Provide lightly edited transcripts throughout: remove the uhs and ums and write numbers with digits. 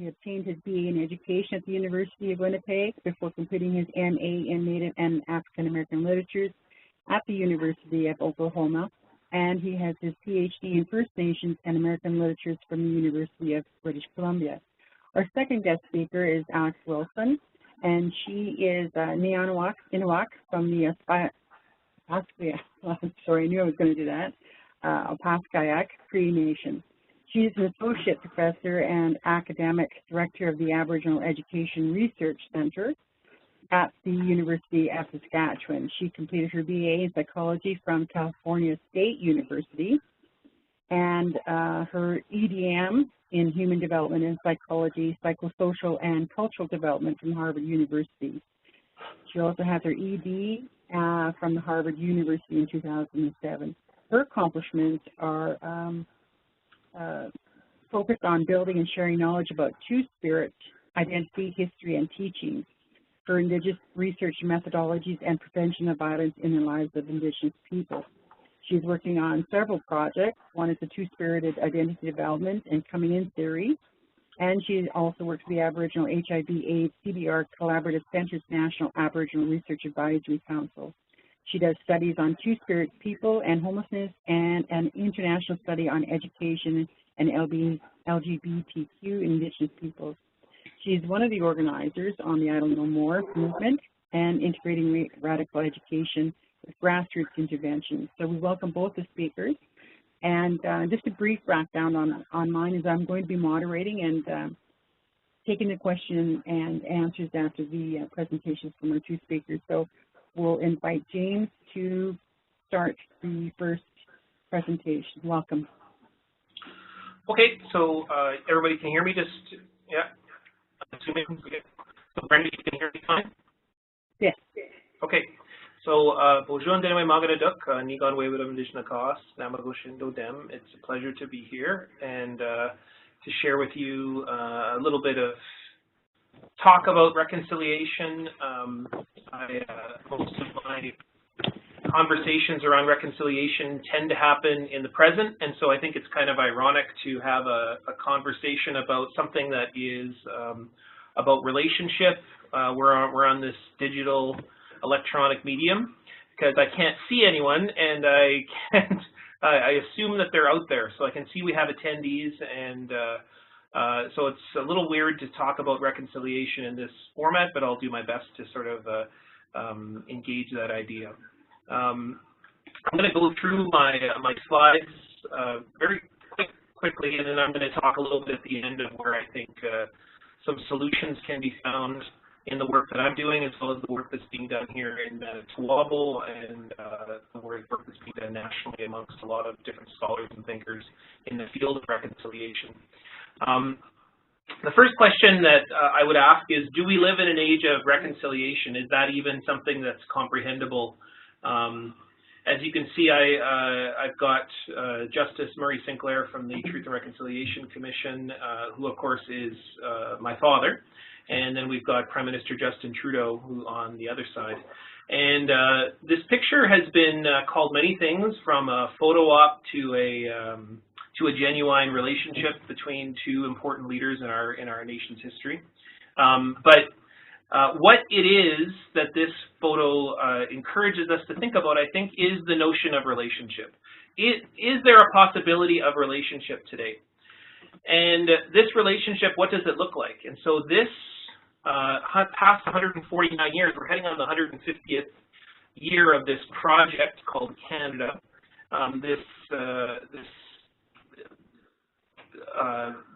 He obtained his BA in Education at the University of Winnipeg before completing his MA in Native and African American Literatures at the University of Oklahoma, and he has his PhD in First Nations and American Literatures from the University of British Columbia. Our second guest speaker is Alex Wilson, and she is Niigaan from the sorry, I knew I was going to do that, Opaskwayak Cree Nation. She is an associate professor and academic director of the Aboriginal Education Research Center at the University of Saskatchewan. She completed her BA in psychology from California State University and her EDM in human development and psychology, psychosocial and cultural development from Harvard University. She also has her ED from the Harvard University in 2007. Her accomplishments are focused on building and sharing knowledge about Two-Spirit, identity, history, and teachings for Indigenous research methodologies and prevention of violence in the lives of Indigenous people. She's working on several projects. One is the Two-Spirited Identity Development and Coming In Theory, and she also works with the Aboriginal HIV/AIDS CBR Collaborative Center's National Aboriginal Research Advisory Council. She does studies on Two-Spirit people and homelessness and an international study on education and LGBTQ Indigenous peoples. She's one of the organizers on the Idle No More movement and integrating radical education with grassroots interventions. So we welcome both the speakers. And just a brief background on mine is I'm going to be moderating and taking the question and answers after the presentations from our two speakers. So we'll invite James to start the first presentation. Welcome. Okay, so everybody can hear me just, yeah? Assuming, so Brenda, you can hear me fine? Yes. Okay, so bonjour and magadaduk, Niigaan Indigenous Namago Dem. It's a pleasure to be here and to share with you a little bit of talk about reconciliation. Most of my conversations around reconciliation tend to happen in the present, and so I think it's kind of ironic to have a conversation about something that is about relationship. We're on this digital electronic medium because I can't see anyone, and I assume that they're out there, so I can see we have attendees, and so it's a little weird to talk about reconciliation in this format, but I'll do my best to sort of engage that idea. I'm going to go through my slides very quickly, and then I'm going to talk a little bit at the end of where I think some solutions can be found in the work that I'm doing, as well as the work that's being done here in Tuwabel and the work that's being done nationally amongst a lot of different scholars and thinkers in the field of reconciliation. The first question that I would ask is, do we live in an age of reconciliation? Is that even something that's comprehensible? As you can see, I've got Justice Murray Sinclair from the Truth and Reconciliation Commission, who of course is my father, and then we've got Prime Minister Justin Trudeau, who on the other side. And this picture has been called many things, from a photo op to a genuine relationship between two important leaders in our nation's history. What it is that this photo encourages us to think about, I think, is the notion of relationship. Is there a possibility of relationship today? And this relationship, what does it look like? And so this past 149 years, we're heading on the 150th year of this project called Canada.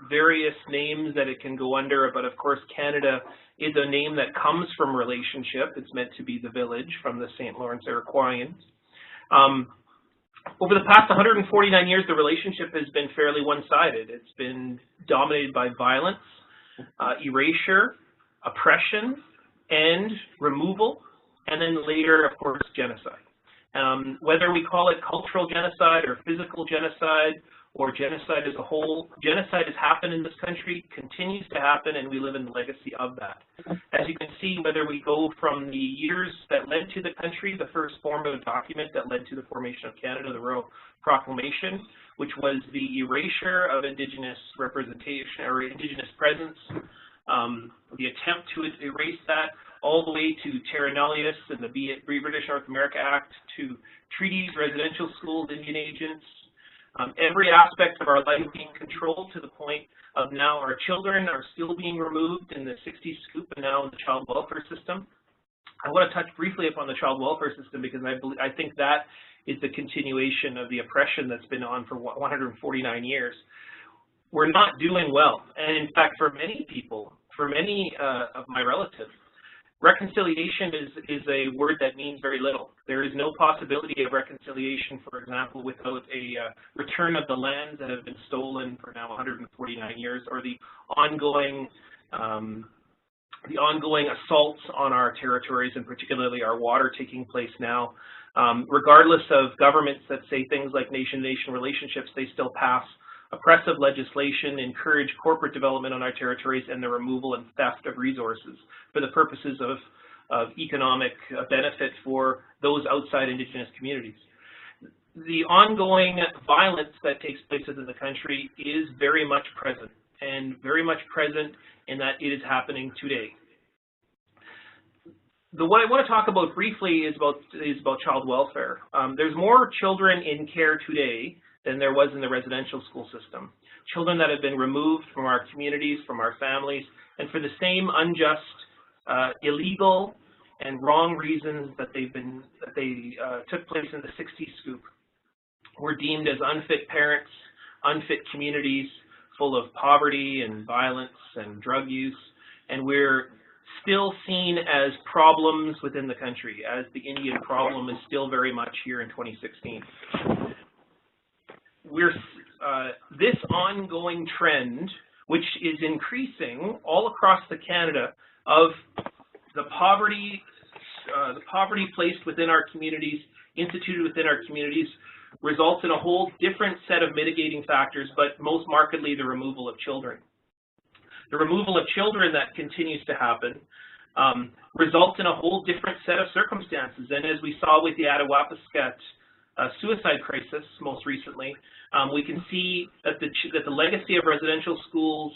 Various names that it can go under, but of course Canada is a name that comes from relationship. It's meant to be the village from the St. Lawrence Iroquoians. Over the past 149 years, the relationship has been fairly one-sided. It's been dominated by violence, erasure, oppression, and removal, and then later, of course, genocide. Whether we call it cultural genocide or physical genocide or genocide as a whole. Genocide has happened in this country, continues to happen, and we live in the legacy of that. As you can see, whether we go from the years that led to the country, the first formative document that led to the formation of Canada, the Royal Proclamation, which was the erasure of Indigenous representation or Indigenous presence, the attempt to erase that, all the way to Terra Nullius and the British North America Act, to treaties, residential schools, Indian agents, every aspect of our life being controlled to the point of now our children are still being removed in the 60s scoop and now in the child welfare system. I want to touch briefly upon the child welfare system because I think that is the continuation of the oppression that's been on for 149 years. We're not doing well. And in fact, for many people, for many of my relatives, reconciliation is a word that means very little. There is no possibility of reconciliation, for example, without a return of the lands that have been stolen for now 149 years, or the ongoing assaults on our territories, and particularly our water taking place now. Regardless of governments that say things like nation-to-nation relationships, they still pass oppressive legislation, encourage corporate development on our territories, and the removal and theft of resources for the purposes of economic benefit for those outside Indigenous communities. The ongoing violence that takes place within the country is very much present, and very much present in that it is happening today. What I want to talk about briefly is about child welfare. There's more children in care today than there was in the residential school system. Children that have been removed from our communities, from our families, and for the same unjust, illegal, and wrong reasons that they took place in the 60s scoop, were deemed as unfit parents, unfit communities, full of poverty and violence and drug use, and we're still seen as problems within the country, as the Indian problem is still very much here in 2016. This ongoing trend, which is increasing all across Canada, of the poverty placed within our communities, instituted within our communities, results in a whole different set of mitigating factors, but most markedly the removal of children. The removal of children that continues to happen results in a whole different set of circumstances. And as we saw with the Attawapiskat suicide crisis most recently, we can see that the legacy of residential schools,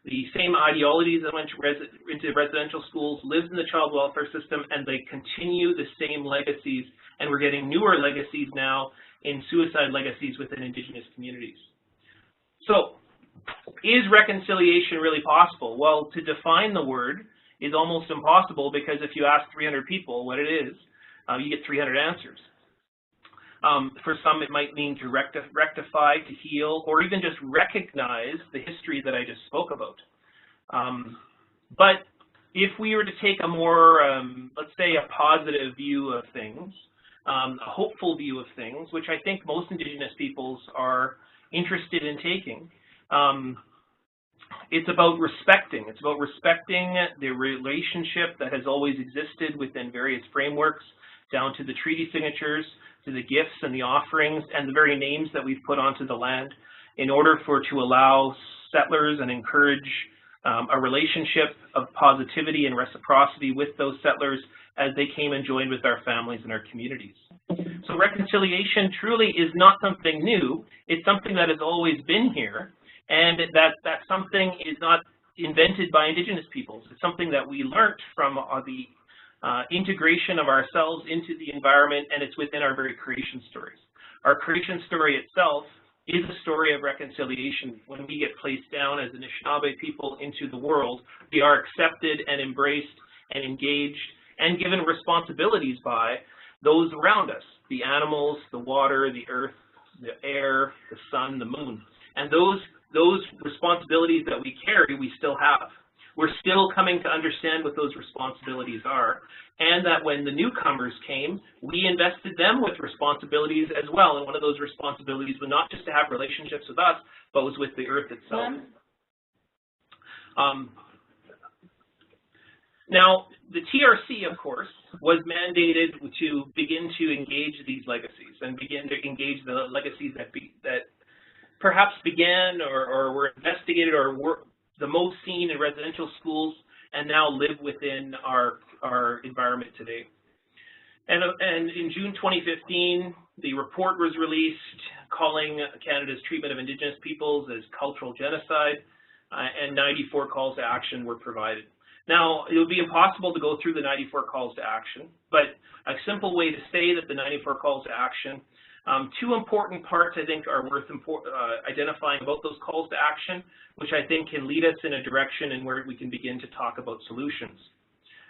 the same ideologies that went into residential schools, lives in the child welfare system, and they continue the same legacies, and we're getting newer legacies now in suicide legacies within Indigenous communities. So, is reconciliation really possible? Well, to define the word is almost impossible, because if you ask 300 people what it is, you get 300 answers. For some, it might mean to rectify, to heal, or even just recognize the history that I just spoke about. But if we were to take a more, let's say, a positive view of things, a hopeful view of things, which I think most Indigenous peoples are interested in taking, it's about respecting. It's about respecting the relationship that has always existed within various frameworks, down to the treaty signatures, to the gifts and the offerings, and the very names that we've put onto the land, in order to allow settlers and encourage a relationship of positivity and reciprocity with those settlers as they came and joined with our families and our communities. So reconciliation truly is not something new. It's something that has always been here, and that something is not invented by Indigenous peoples. It's something that we learned from the integration of ourselves into the environment, and it's within our very creation stories. Our creation story itself is a story of reconciliation. When we get placed down as Anishinaabe people into the world, we are accepted and embraced and engaged and given responsibilities by those around us, the animals, the water, the earth, the air, the sun, the moon. And those responsibilities that we carry, we still have. We're still coming to understand what those responsibilities are, and that when the newcomers came, we invested them with responsibilities as well. And one of those responsibilities was not just to have relationships with us, but was with the earth itself. Now, the TRC, of course, was mandated to begin to engage these legacies and begin to engage the legacies that perhaps began or were investigated or were the most seen in residential schools and now live within our environment today. And in June 2015, the report was released calling Canada's treatment of Indigenous peoples as cultural genocide, and 94 calls to action were provided. Now, it would be impossible to go through the 94 calls to action, but a simple way to say that the 94 calls to action, two important parts I think are worth identifying about those calls to action, which I think can lead us in a direction in where we can begin to talk about solutions.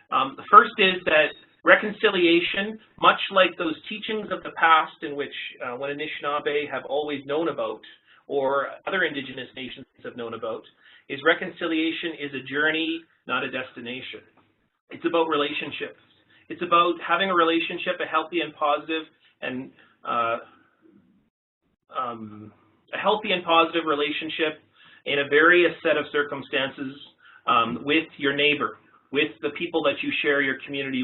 The first is that reconciliation, much like those teachings of the past in which when Anishinaabe have always known about, or other Indigenous nations have known about, is reconciliation is a journey, not a destination. It's about relationships. It's about having a relationship, a healthy and positive relationship in a various set of circumstances with your neighbor, with the people that you share your community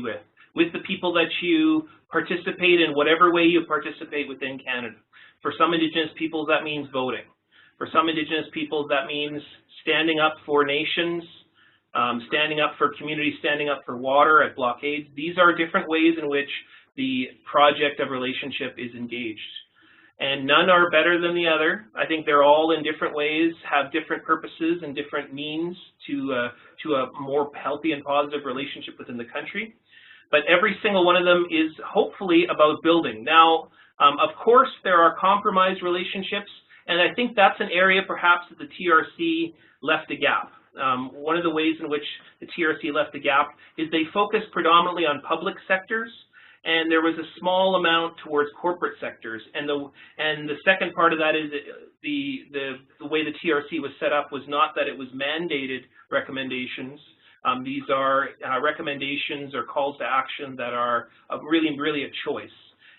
with the people that you participate in whatever way you participate within Canada. For some Indigenous peoples, that means voting. For some Indigenous peoples, that means standing up for nations, standing up for communities, standing up for water at blockades. These are different ways in which the project of relationship is engaged. And none are better than the other. I think they're all in different ways, have different purposes and different means to a more healthy and positive relationship within the country. But every single one of them is hopefully about building. Now, of course, there are compromised relationships, and I think that's an area perhaps that the TRC left a gap. One of the ways in which the TRC left a gap is they focused predominantly on public sectors, and there was a small amount towards corporate sectors. And the second part of that is the way the TRC was set up was not that it was mandated recommendations. These are recommendations or calls to action that are really a choice.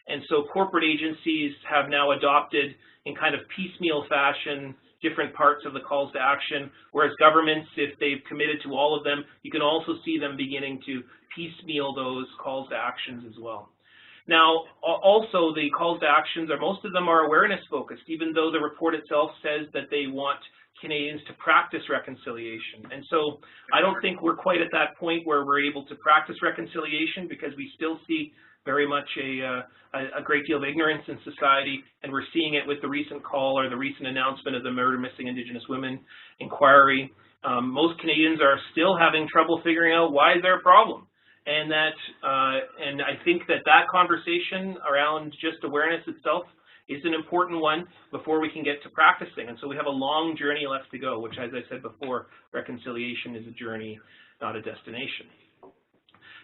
And so corporate agencies have now adopted in kind of piecemeal fashion different parts of the calls to action, whereas governments, if they've committed to all of them, you can also see them beginning to piecemeal those calls to actions as well. Now, also the calls to actions, most of them are awareness focused, even though the report itself says that they want Canadians to practice reconciliation. And so I don't think we're quite at that point where we're able to practice reconciliation, because we still see very much a great deal of ignorance in society, and we're seeing it with the recent call or the recent announcement of the Murder Missing Indigenous Women inquiry. Most Canadians are still having trouble figuring out why is there a problem, and I think that conversation around just awareness itself is an important one before we can get to practicing. And so we have a long journey left to go, which, as I said before, reconciliation is a journey, not a destination.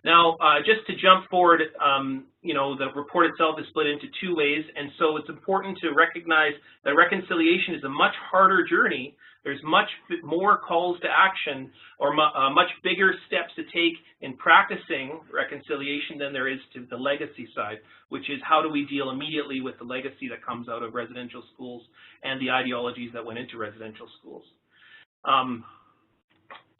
Now, just to jump forward, the report itself is split into two ways, and so it's important to recognize that reconciliation is a much harder journey. There's much more calls to action or much bigger steps to take in practicing reconciliation than there is to the legacy side, which is how do we deal immediately with the legacy that comes out of residential schools and the ideologies that went into residential schools.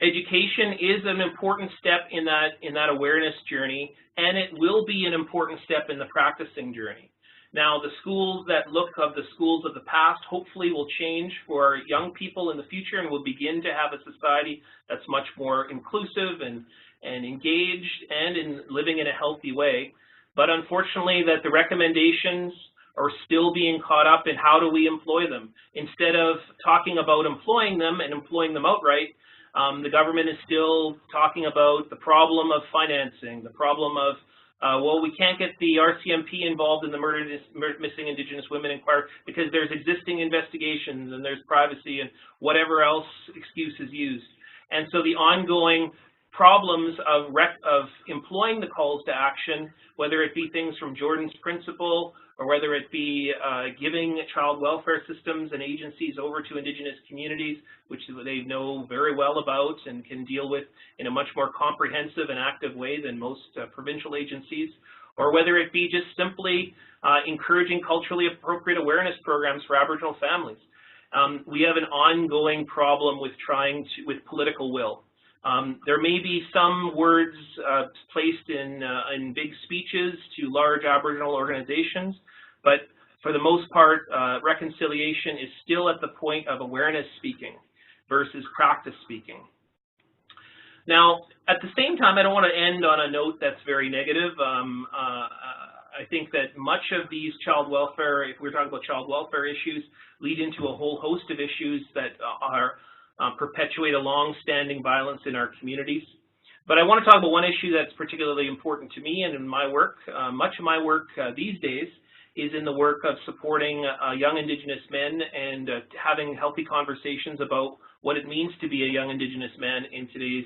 Education is an important step in that awareness journey, and it will be an important step in the practicing journey. Now, the schools that look of the schools of the past hopefully will change for young people in the future, and we'll begin to have a society that's much more inclusive and engaged and in living in a healthy way. But unfortunately, that the recommendations are still being caught up in how do we employ them. Instead of talking about employing them and employing them outright, the government is still talking about the problem of financing, the problem of, well, we can't get the RCMP involved in the Murder Missing Indigenous Women inquiry because there's existing investigations and there's privacy and whatever else excuse is used. And so the ongoing problems of employing the calls to action, whether it be things from Jordan's Principle or whether it be giving child welfare systems and agencies over to Indigenous communities, which they know very well about and can deal with in a much more comprehensive and active way than most provincial agencies, or whether it be just simply encouraging culturally appropriate awareness programs for Aboriginal families. We have an ongoing problem with with political will. There may be some words placed in big speeches to large Aboriginal organizations, but for the most part, reconciliation is still at the point of awareness speaking versus practice speaking. Now, at the same time, I don't want to end on a note that's very negative. I think that much of these child welfare, if we're talking about child welfare issues, lead into a whole host of issues that are perpetuate a long-standing violence in our communities. But I want to talk about one issue that's particularly important to me and in my work. Much of my work these days is in the work of supporting young Indigenous men and having healthy conversations about what it means to be a young Indigenous man in today's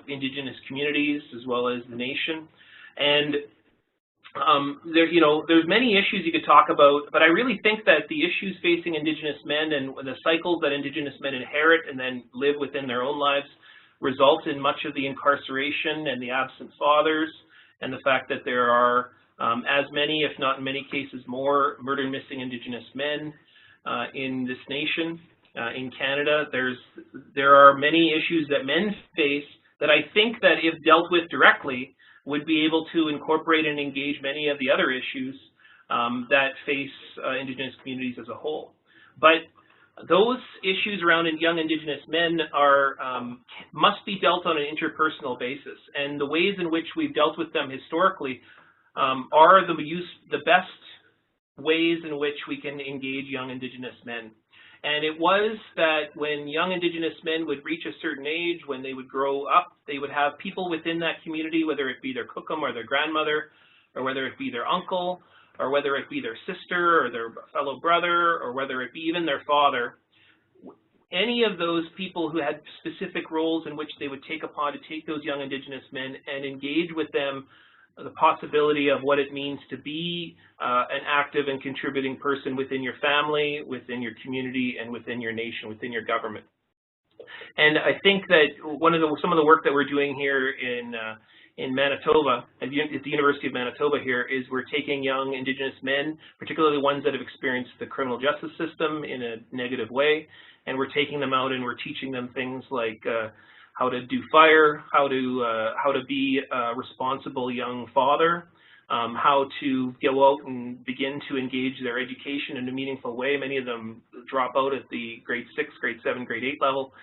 Indigenous communities as well as the nation. And there's many issues you could talk about, but I really think that the issues facing Indigenous men and the cycles that Indigenous men inherit and then live within their own lives result in much of the incarceration and the absent fathers, and the fact that there are as many, if not in many cases more, murdered missing Indigenous men in this nation. In Canada, there are many issues that men face that I think that if dealt with directly would be able to incorporate and engage many of the other issues that face Indigenous communities as a whole. But those issues around young Indigenous men must be dealt on an interpersonal basis, and the ways in which we've dealt with them historically are the best ways in which we can engage young Indigenous men. And it was that when young Indigenous men would reach a certain age, when they would grow up, they would have people within that community, whether it be their kukum or their grandmother, or whether it be their uncle, or whether it be their sister or their fellow brother, or whether it be even their father, any of those people who had specific roles in which they would take upon to take those young Indigenous men and engage with them the possibility of what it means to be an active and contributing person within your family, within your community, and within your nation, within your government. And I think that some of the work that we're doing here in Manitoba, at the University of Manitoba here, is we're taking young Indigenous men, particularly ones that have experienced the criminal justice system in a negative way, and we're taking them out and we're teaching them things like how to do fire, how to be a responsible young father, how to go out and begin to engage their education in a meaningful way. Many of them drop out at the grade 6, grade 7, grade 8 level.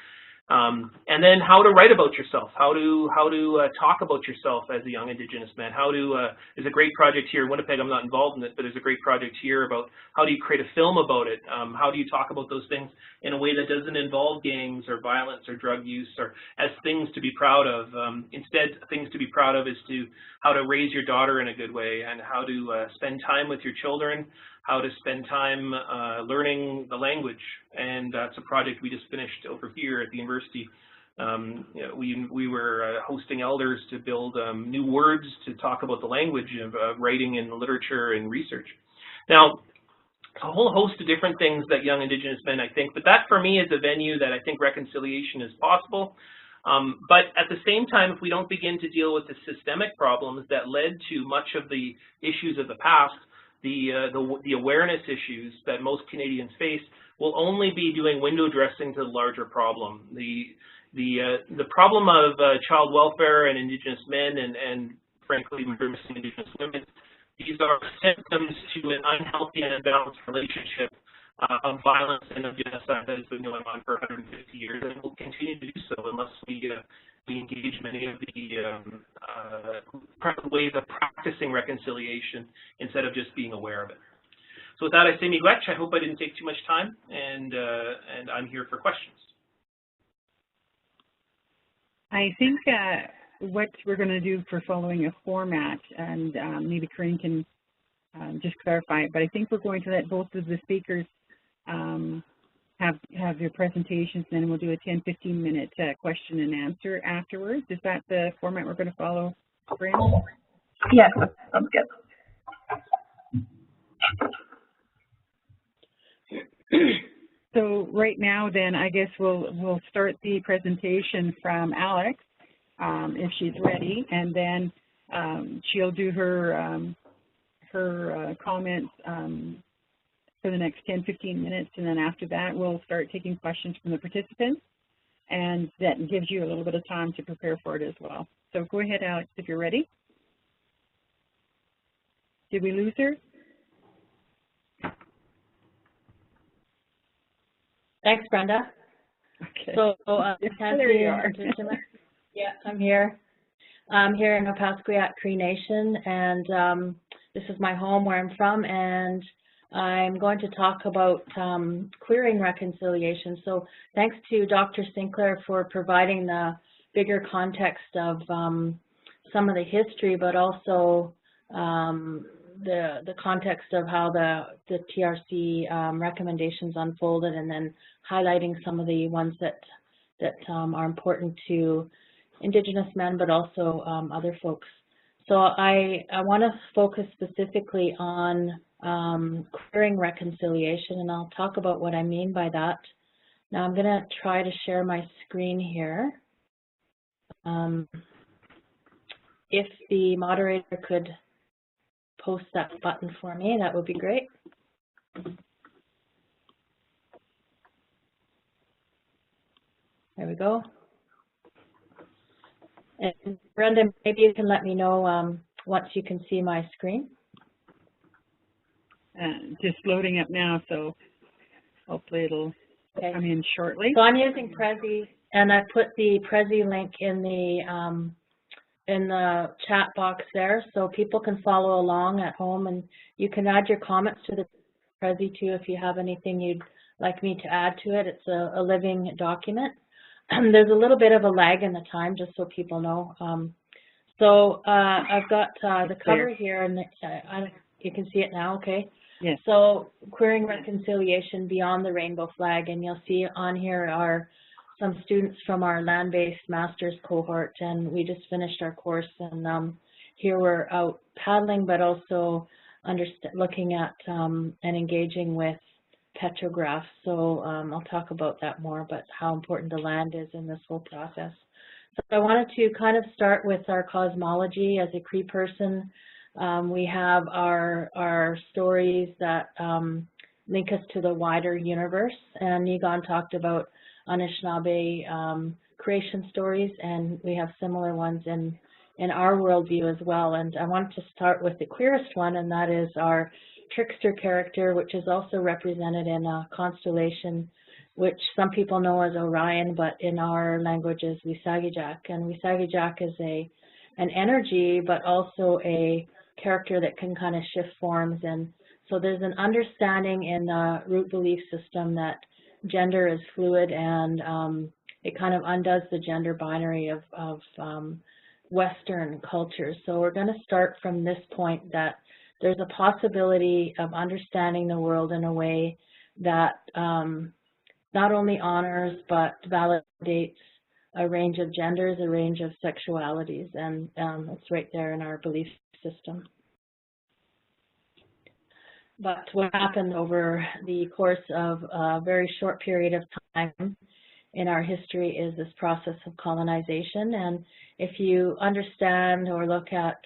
And then how to write about yourself, how to talk about yourself as a young Indigenous man. There's a great project here in Winnipeg. I'm not involved in it, but there's a great project here about how do you create a film about it. How do you talk about those things in a way that doesn't involve gangs or violence or drug use or as things to be proud of. Instead, things to be proud of is how to raise your daughter in a good way and how to spend time with your children, how to spend time learning the language. And that's a project we just finished over here at the university. We were hosting elders to build new words to talk about the language of writing and literature and research. Now, a whole host of different things that young Indigenous men, I think, but that for me is a venue that I think reconciliation is possible. But at the same time, if we don't begin to deal with the systemic problems that led to much of the issues of the past, the awareness issues that most Canadians face, will only be doing window dressing to the larger problem. The problem of child welfare and Indigenous men and frankly missing Indigenous women, these are symptoms to an unhealthy and imbalanced relationship of violence and of genocide that has been going on for 150 years and will continue to do so unless we engage many of the ways of practicing reconciliation instead of just being aware of it. So with that, I say miigwech. I hope I didn't take too much time, and I'm here for questions. I think what we're going to do for following a format, and maybe Corinne can just clarify it, but I think we're going to let both of the speakers have their presentations, and then we'll do a 10-15 minute question and answer afterwards. Is that the format we're going to follow, Corinne? Yes, sounds good. So right now, then, I guess we'll start the presentation from Alex, if she's ready, and then she'll do her comments for the next 10-15 minutes, and then after that, we'll start taking questions from the participants, and that gives you a little bit of time to prepare for it as well. So go ahead, Alex, if you're ready. Did we lose her? Thanks, Brenda. Okay. So, there you are. Yeah, I'm here. I'm here in Opaskwayak Cree Nation, and this is my home where I'm from, and I'm going to talk about queering reconciliation. So thanks to Dr. Sinclair for providing the bigger context of some of the history, but also the context of how the TRC recommendations unfolded, and then highlighting some of the ones that are important to Indigenous men, but also other folks. So I want to focus specifically on queering reconciliation, and I'll talk about what I mean by that. Now I'm going to try to share my screen here. If the moderator could post that button for me, that would be great. There we go. And Brenda, maybe you can let me know once you can see my screen. Just loading up now, so hopefully it'll come in shortly. So I'm using Prezi, and I put the Prezi link in the chat box there, so people can follow along at home, and you can add your comments to the Prezi too if you have anything you'd like me to add to it. It's a living document. There's a little bit of a lag in the time, just so people know. So I've got the cover here, and you can see it now, okay? Yes. So queering reconciliation beyond the rainbow flag, and you'll see on here are some students from our land-based master's cohort, and we just finished our course, and here we're out paddling, but also looking at and engaging with petrographs. So I'll talk about that more, but how important the land is in this whole process. So I wanted to kind of start with our cosmology. As a Cree person, we have our stories that link us to the wider universe, and Niigaan talked about Anishinaabe creation stories, and we have similar ones in our worldview as well. And I wanted to start with the queerest one, and that is our trickster character, which is also represented in a constellation which some people know as Orion, but in our language is Wisagijak. And Wisagijak is an energy, but also a character that can kind of shift forms. And so there's an understanding in the root belief system that gender is fluid, and it kind of undoes the gender binary of Western culture. So we're going to start from this point, that there's a possibility of understanding the world in a way that not only honors but validates a range of genders, a range of sexualities, and it's right there in our belief system. But what happened over the course of a very short period of time in our history is this process of colonization. And if you understand or look at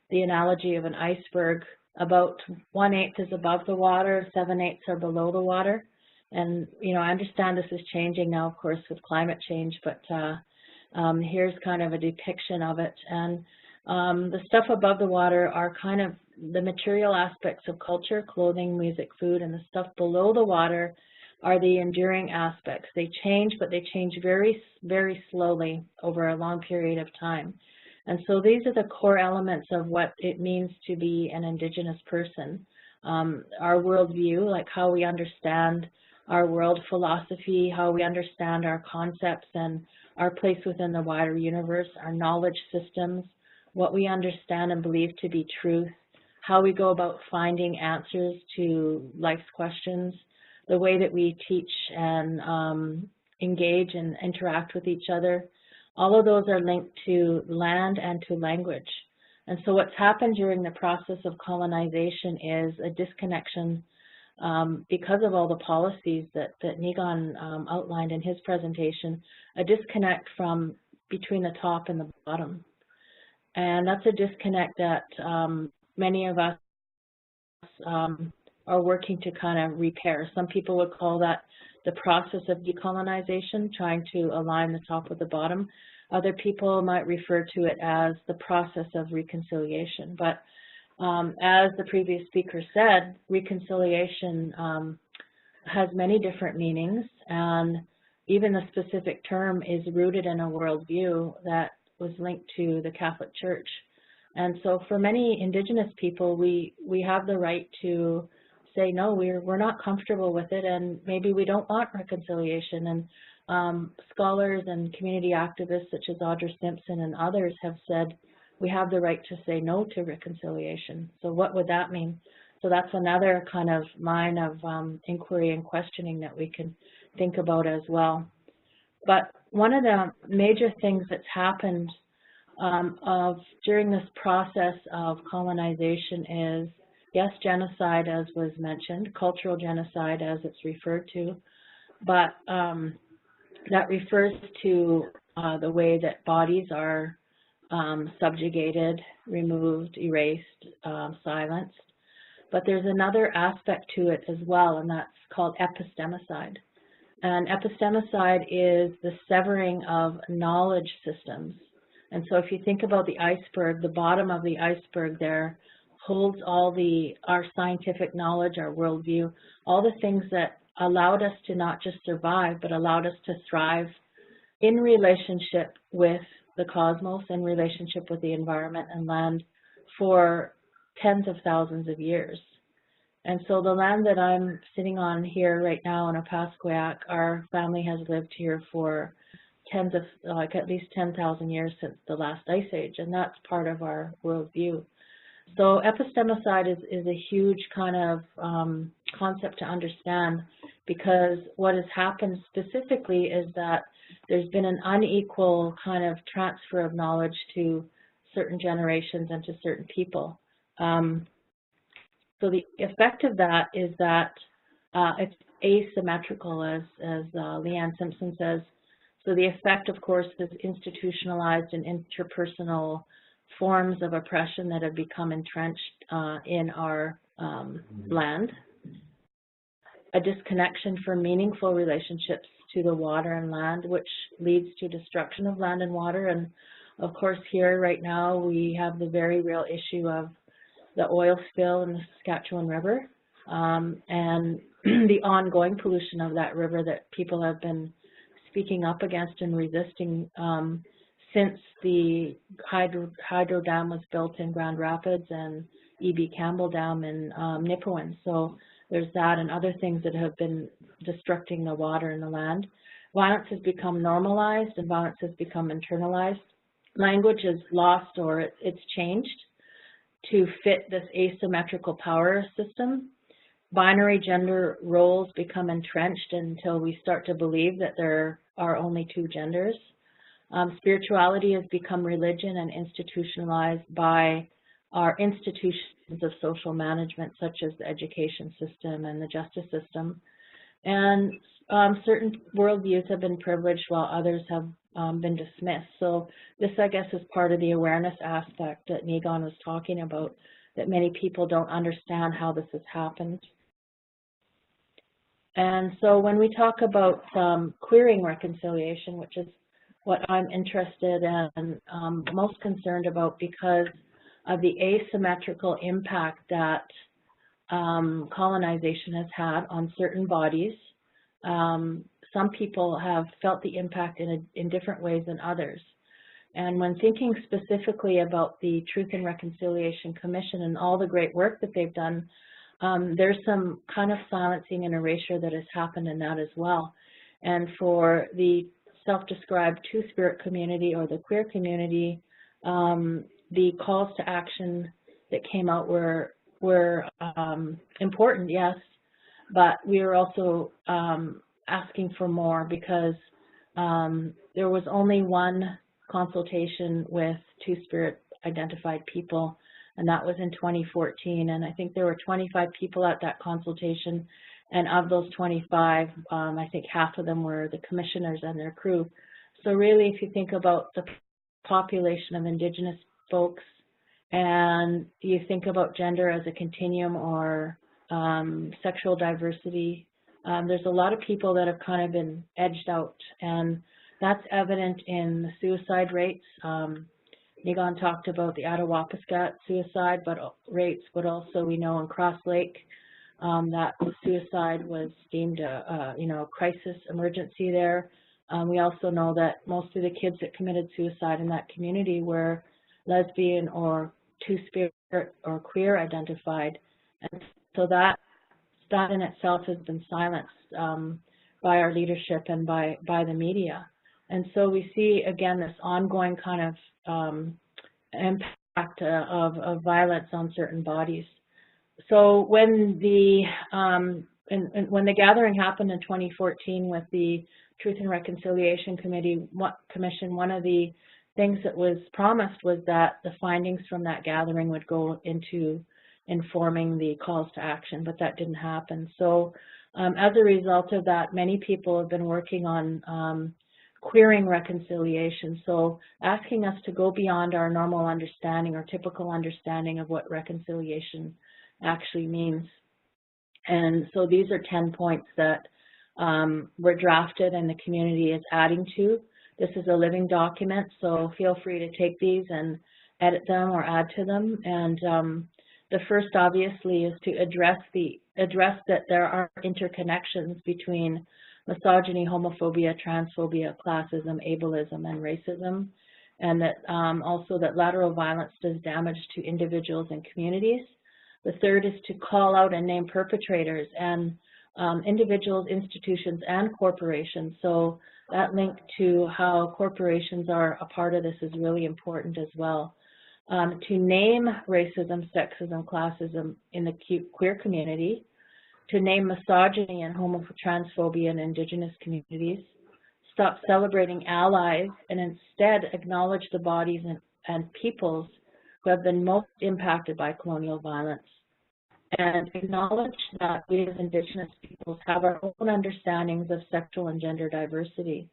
the analogy of an iceberg, about 1/8 is above the water, 7/8 are below the water. And, you know, I understand this is changing now, of course, with climate change, but here's kind of a depiction of it. And the stuff above the water are kind of the material aspects of culture, clothing, music, food, and the stuff below the water are the enduring aspects. They change, but they change very, very slowly over a long period of time. And so these are the core elements of what it means to be an Indigenous person. Our worldview, like how we understand our world philosophy, how we understand our concepts and our place within the wider universe, our knowledge systems, what we understand and believe to be truth, how we go about finding answers to life's questions, the way that we teach and engage and interact with each other. All of those are linked to land and to language. And so what's happened during the process of colonization is a disconnection because of all the policies that Niigaan outlined in his presentation, a disconnect from between the top and the bottom. And that's a disconnect that many of us are working to kind of repair. Some people would call that the process of decolonization, trying to align the top with the bottom. Other people might refer to it as the process of reconciliation. But as the previous speaker said, reconciliation has many different meanings, and even the specific term is rooted in a worldview that was linked to the Catholic Church. And so for many Indigenous people, we have the right to say, no, we're not comfortable with it, and maybe we don't want reconciliation. And scholars and community activists such as Audra Simpson and others have said we have the right to say no to reconciliation. So what would that mean? So that's another kind of line of inquiry and questioning that we can think about as well. But one of the major things that's happened during this process of colonization is, yes, genocide, as was mentioned, cultural genocide as it's referred to, but that refers to the way that bodies are subjugated, removed, erased, silenced. But there's another aspect to it as well, and that's called epistemicide. And epistemicide is the severing of knowledge systems. And so if you think about the iceberg, the bottom of the iceberg there holds all our scientific knowledge, our worldview, all the things that allowed us to not just survive, but allowed us to thrive in relationship with the cosmos, in relationship with the environment and land for tens of thousands of years. And so the land that I'm sitting on here right now in Opaskwayak, our family has lived here for at least 10,000 years since the last ice age, and that's part of our worldview. So epistemicide is a huge kind of concept to understand, because what has happened specifically is that there's been an unequal kind of transfer of knowledge to certain generations and to certain people. So the effect of that is that it's asymmetrical, as Leanne Simpson says. So the effect, of course, is institutionalized and interpersonal forms of oppression that have become entrenched in our land, a disconnection from meaningful relationships to the water and land, which leads to destruction of land and water. And of course, here right now, we have the very real issue of the oil spill in the Saskatchewan River and the ongoing pollution of that river that people have been speaking up against and resisting since the hydro dam was built in Grand Rapids and E.B. Campbell Dam in Nipawin. So there's that and other things that have been destructing the water and the land. Violence has become normalized and violence has become internalized. Language is lost, or it's changed to fit this asymmetrical power system. Binary gender roles become entrenched until we start to believe that there are only two genders. Spirituality has become religion and institutionalized by our institutions of social management, such as the education system and the justice system. And certain worldviews have been privileged while others have been dismissed. So this, I guess, is part of the awareness aspect that Niigaan was talking about, that many people don't understand how this has happened. And so when we talk about queering reconciliation, which is what I'm interested and most concerned about because of the asymmetrical impact that colonization has had on certain bodies, some people have felt the impact in different ways than others. And when thinking specifically about the Truth and Reconciliation Commission and all the great work that they've done, there's some kind of silencing and erasure that has happened in that as well. And for the self-described two-spirit community or the queer community, the calls to action that came out were important, yes, but we were also asking for more because there was only one consultation with two-spirit identified people, and that was in 2014. And I think there were 25 people at that consultation, and of those 25, I think half of them were the commissioners and their crew. So really, if you think about the population of Indigenous folks, and you think about gender as a continuum or sexual diversity, there's a lot of people that have kind of been edged out, and that's evident in the suicide rates. Niigaan talked about the Attawapiskat suicide rates, but also we know in Cross Lake, that suicide was deemed a crisis emergency there. We also know that most of the kids that committed suicide in that community were lesbian or two-spirit or queer identified. And so that in itself has been silenced by our leadership and by the media. And so we see, again, this ongoing kind of impact of violence on certain bodies. So when the gathering happened in 2014 with the Truth and Reconciliation Commission, one of the things that was promised was that the findings from that gathering would go into informing the calls to action, but that didn't happen. So as a result of that, many people have been working on queering reconciliation, so asking us to go beyond our normal understanding or typical understanding of what reconciliation actually means. And so these are 10 points that were drafted and the community is adding to. This is a living document, so feel free to take these and edit them or add to them. And the first, obviously, is to address that there are interconnections between misogyny, homophobia, transphobia, classism, ableism, and racism, and that also that lateral violence does damage to individuals and communities. The third is to call out and name perpetrators and individuals, institutions, and corporations. So that link to how corporations are a part of this is really important as well. To name racism, sexism, classism in the queer community, to name misogyny and transphobia in Indigenous communities, stop celebrating allies, and instead acknowledge the bodies and peoples who have been most impacted by colonial violence, and acknowledge that we as Indigenous peoples have our own understandings of sexual and gender diversity.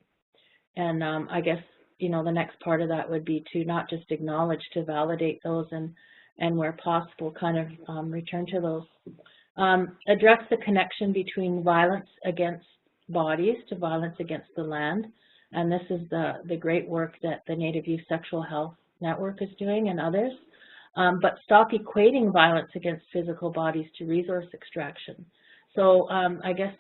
And I guess, the next part of that would be to not just acknowledge, to validate those and where possible, kind of return to those. Address the connection between violence against bodies to violence against the land. And this is the great work that the Native Youth Sexual Health Network is doing and others. But stop equating violence against physical bodies to resource extraction. So I guess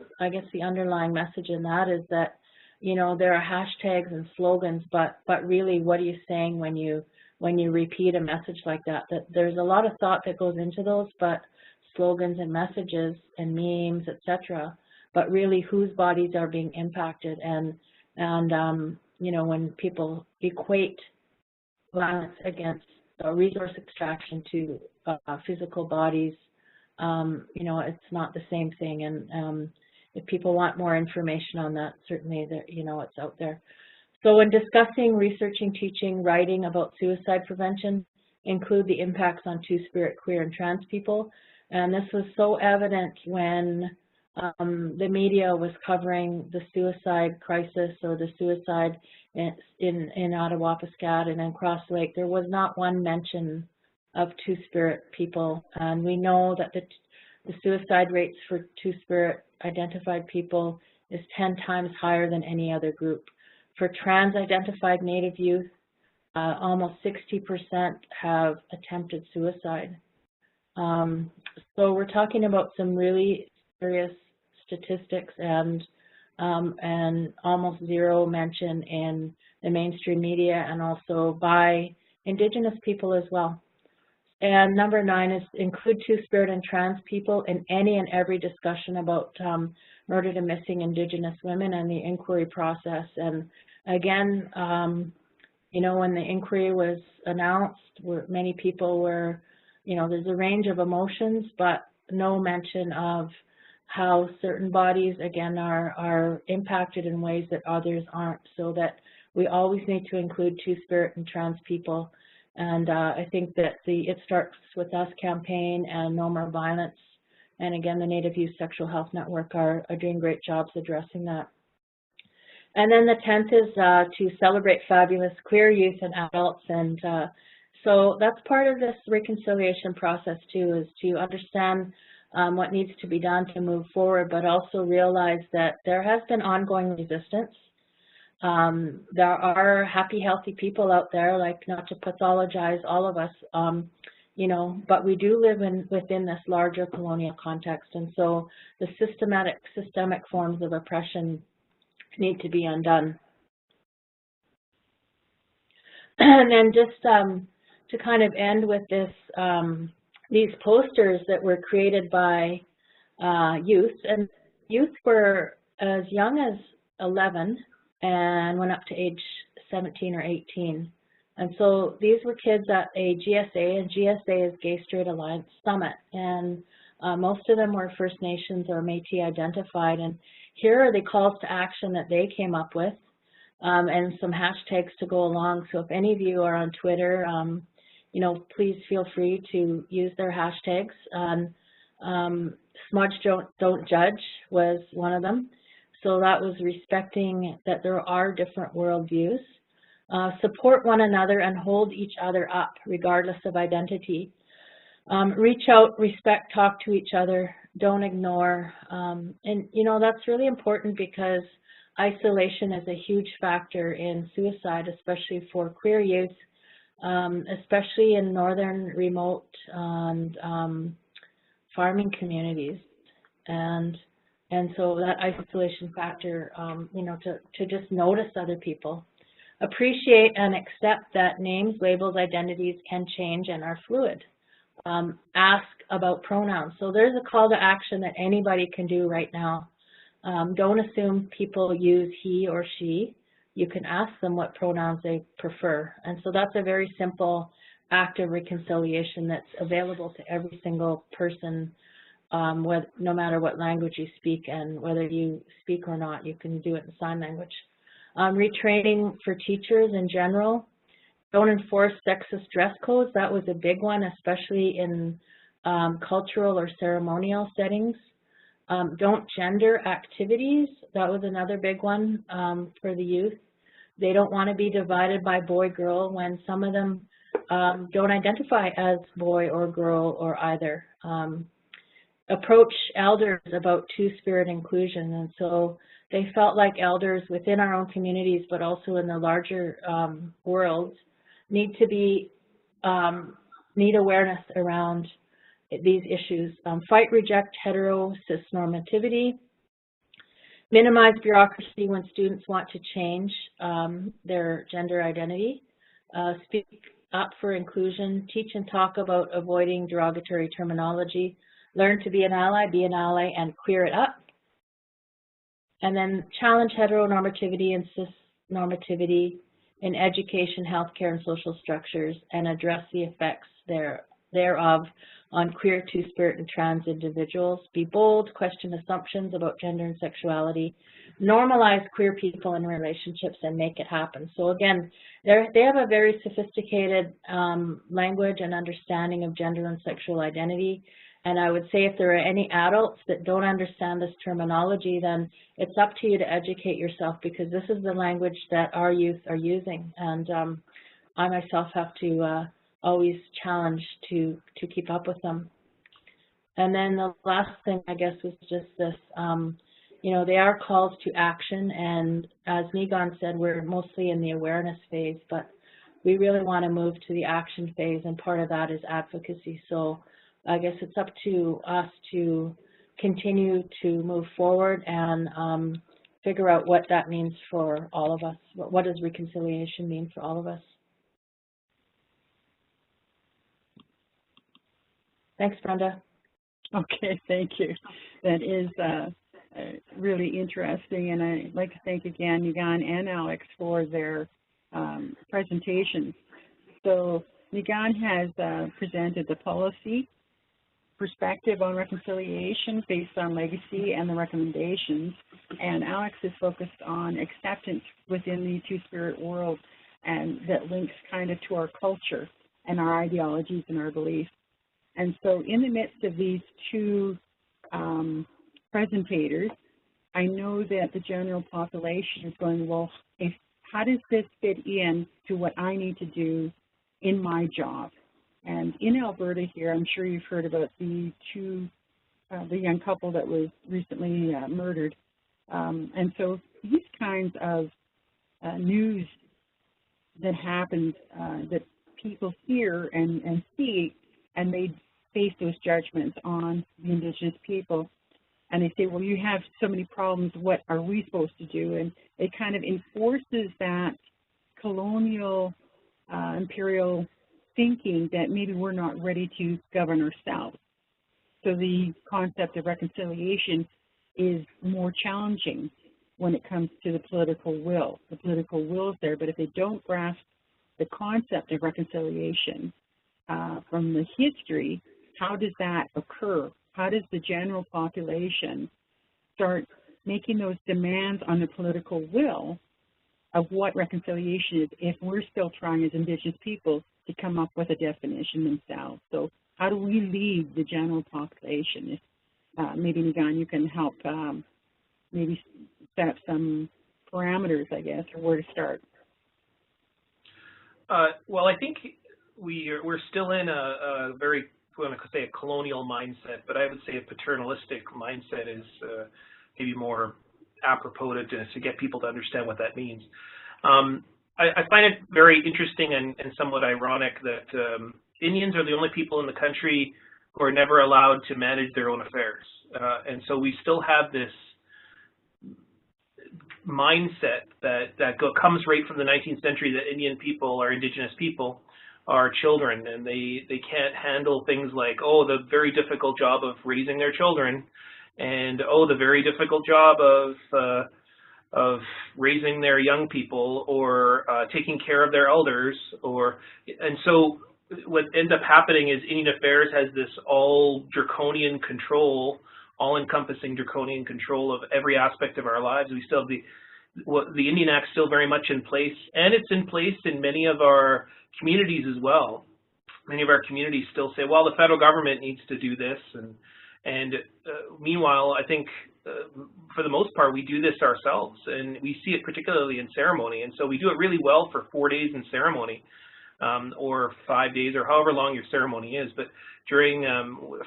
the underlying message in that is that, there are hashtags and slogans, but really, what are you saying when you repeat a message like that? That there's a lot of thought that goes into those, but slogans and messages and memes, etc. But really, whose bodies are being impacted? And when people equate violence against resource extraction to physical bodies, it's not the same thing. And if people want more information on that, certainly, it's out there. So when discussing, researching, teaching, writing about suicide prevention, include the impacts on two-spirit, queer, and trans people. And this was so evident when the media was covering the suicide crisis or the suicide in Attawapiskat and in Cross Lake. There was not one mention of two-spirit people. And we know that the suicide rates for two-spirit identified people is 10 times higher than any other group. For trans-identified Native youth, almost 60% have attempted suicide. So we're talking about some really serious statistics and almost zero mention in the mainstream media and also by Indigenous people as well. And number 9 is include two-spirit and trans people in any and every discussion about murdered and missing Indigenous women and the inquiry process. And again, when the inquiry was announced, many people were, there's a range of emotions, but no mention of how certain bodies, again, are impacted in ways that others aren't, so that we always need to include two-spirit and trans people. And I think that the It Starts With Us campaign and No More Violence, and again, the Native Youth Sexual Health Network are doing great jobs addressing that. And then the 10th is to celebrate fabulous queer youth and adults. And so that's part of this reconciliation process too, is to understand what needs to be done to move forward, but also realize that there has been ongoing resistance. There are happy, healthy people out there, like, not to pathologize all of us, you know, but we do live within this larger colonial context, and so the systemic forms of oppression need to be undone. And then just to kind of end with this, these posters that were created by youth, and youth were as young as 11 and went up to age 17 or 18. And so these were kids at a GSA, and GSA is Gay Straight Alliance Summit, and most of them were First Nations or Métis identified. And here are the calls to action that they came up with, and some hashtags to go along. So if any of you are on Twitter, you know, please feel free to use their hashtags. Smudge don't judge was one of them. So that was respecting that there are different worldviews. Support one another and hold each other up regardless of identity. Reach out, respect, talk to each other, don't ignore. And you know, that's really important because isolation is a huge factor in suicide, especially for queer youth, especially in northern remote and farming communities. And so that isolation factor, you know, to just notice other people. Appreciate and accept that names, labels, identities can change and are fluid. Ask about pronouns. So there's a call to action that anybody can do right now. Don't assume people use he or she. You can ask them what pronouns they prefer. And so that's a very simple act of reconciliation that's available to every single person, no matter what language you speak, and whether you speak or not, you can do it in sign language. Retraining for teachers in general. Don't enforce sexist dress codes. That was a big one, especially in cultural or ceremonial settings. Don't gender activities. That was another big one for the youth. They don't want to be divided by boy, girl, when some of them don't identify as boy or girl or either. Approach elders about two-spirit inclusion, and so they felt like elders within our own communities, but also in the larger world, need to be need awareness around these issues. Fight, reject hetero cis normativity. Minimize bureaucracy when students want to change their gender identity. Speak up for inclusion. Teach and talk about avoiding derogatory terminology. Learn to be an ally, and queer it up. And then challenge heteronormativity and cis-normativity in education, healthcare, and social structures, and address the effects thereof on queer, two-spirit, and trans individuals. Be bold, question assumptions about gender and sexuality. Normalize queer people in relationships and make it happen. So again, they have a very sophisticated language and understanding of gender and sexual identity. And I would say if there are any adults that don't understand this terminology, then it's up to you to educate yourself, because this is the language that our youth are using. And I myself have to always challenge to keep up with them. And then the last thing, I guess, was just this, you know, they are calls to action. And as Niigaan said, we're mostly in the awareness phase, but we really want to move to the action phase, and part of that is advocacy. So I guess it's up to us to continue to move forward and figure out what that means for all of us. What does reconciliation mean for all of us? Thanks, Brenda. Okay, thank you. That is really interesting, and I'd like to thank again Niigaan and Alex for their presentations. So Niigaan has presented the policy perspective on reconciliation based on legacy and the recommendations, and Alex is focused on acceptance within the two-spirit world, and that links kind of to our culture and our ideologies and our beliefs. And so in the midst of these two presentators, I know that the general population is going, well, how does this fit in to what I need to do in my job? And in Alberta here, I'm sure you've heard about the young couple that was recently murdered. And so these kinds of news that happens that people hear and see and they face those judgments on the Indigenous people. And they say, well, you have so many problems, what are we supposed to do? And it kind of enforces that colonial, imperial thinking that maybe we're not ready to govern ourselves. So the concept of reconciliation is more challenging when it comes to the political will. The political will is there, but if they don't grasp the concept of reconciliation from the history, how does that occur? How does the general population start making those demands on the political will of what reconciliation is if we're still trying as Indigenous people to come up with a definition themselves? So how do we lead the general population? If, maybe, Niigaan, you can help maybe set up some parameters, I guess, or where to start. Well, I think we're still in a very, I want to say a colonial mindset, but I would say a paternalistic mindset is maybe more apropos to get people to understand what that means. I find it very interesting and somewhat ironic that Indians are the only people in the country who are never allowed to manage their own affairs. And so we still have this mindset that comes right from the 19th century that Indian people or Indigenous people are children, and they can't handle things like, oh, the very difficult job of raising their children, and oh, the very difficult job of raising their young people, or taking care of their elders, and so what ends up happening is Indian Affairs has this all draconian control, all-encompassing draconian control of every aspect of our lives. We still have the Indian Act still very much in place, and it's in place in many of our communities as well. Many of our communities still say, well, the federal government needs to do this, and meanwhile, I think for the most part, we do this ourselves, and we see it particularly in ceremony, and so we do it really well for 4 days in ceremony, or 5 days, or however long your ceremony is. But during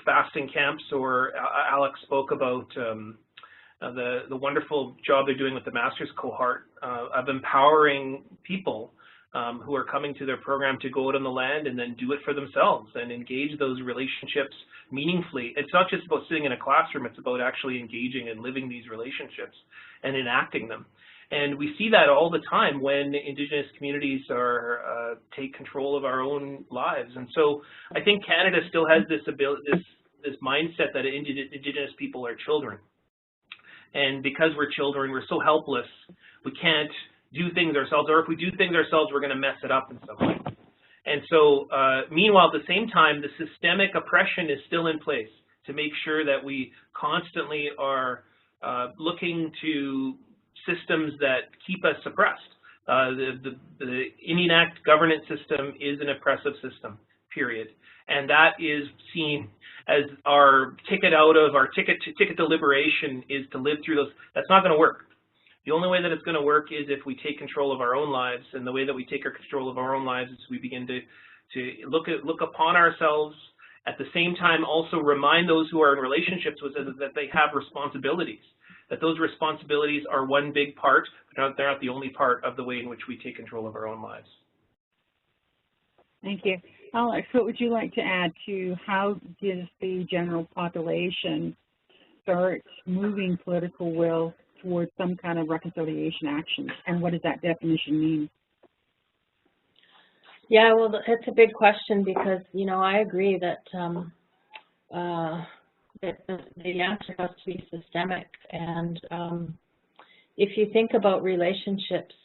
fasting camps, or Alex spoke about the wonderful job they're doing with the master's cohort of empowering people who are coming to their program to go out on the land and then do it for themselves and engage those relationships meaningfully. It's not just about sitting in a classroom, it's about actually engaging and living these relationships and enacting them. And we see that all the time when Indigenous communities are take control of our own lives. And so I think Canada still has this ability, this mindset that Indigenous people are children. And because we're children, we're so helpless, we can't do things ourselves, or if we do things ourselves, we're going to mess it up in some way. And so, meanwhile, at the same time, the systemic oppression is still in place to make sure that we constantly are looking to systems that keep us suppressed. The Indian Act governance system is an oppressive system, period. And that is seen as our ticket to liberation is to live through those. That's not going to work. The only way that it's going to work is if we take control of our own lives, and the way that we take control of our own lives is we begin to look upon ourselves, at the same time also remind those who are in relationships with us that they have responsibilities, that those responsibilities are one big part, but they're not the only part of the way in which we take control of our own lives. Thank you. Alex, what would you like to add to how does the general population start moving political will towards some kind of reconciliation action, and what does that definition mean? Yeah, well, it's a big question because, you know, I agree that the answer has to be systemic. And if you think about relationships,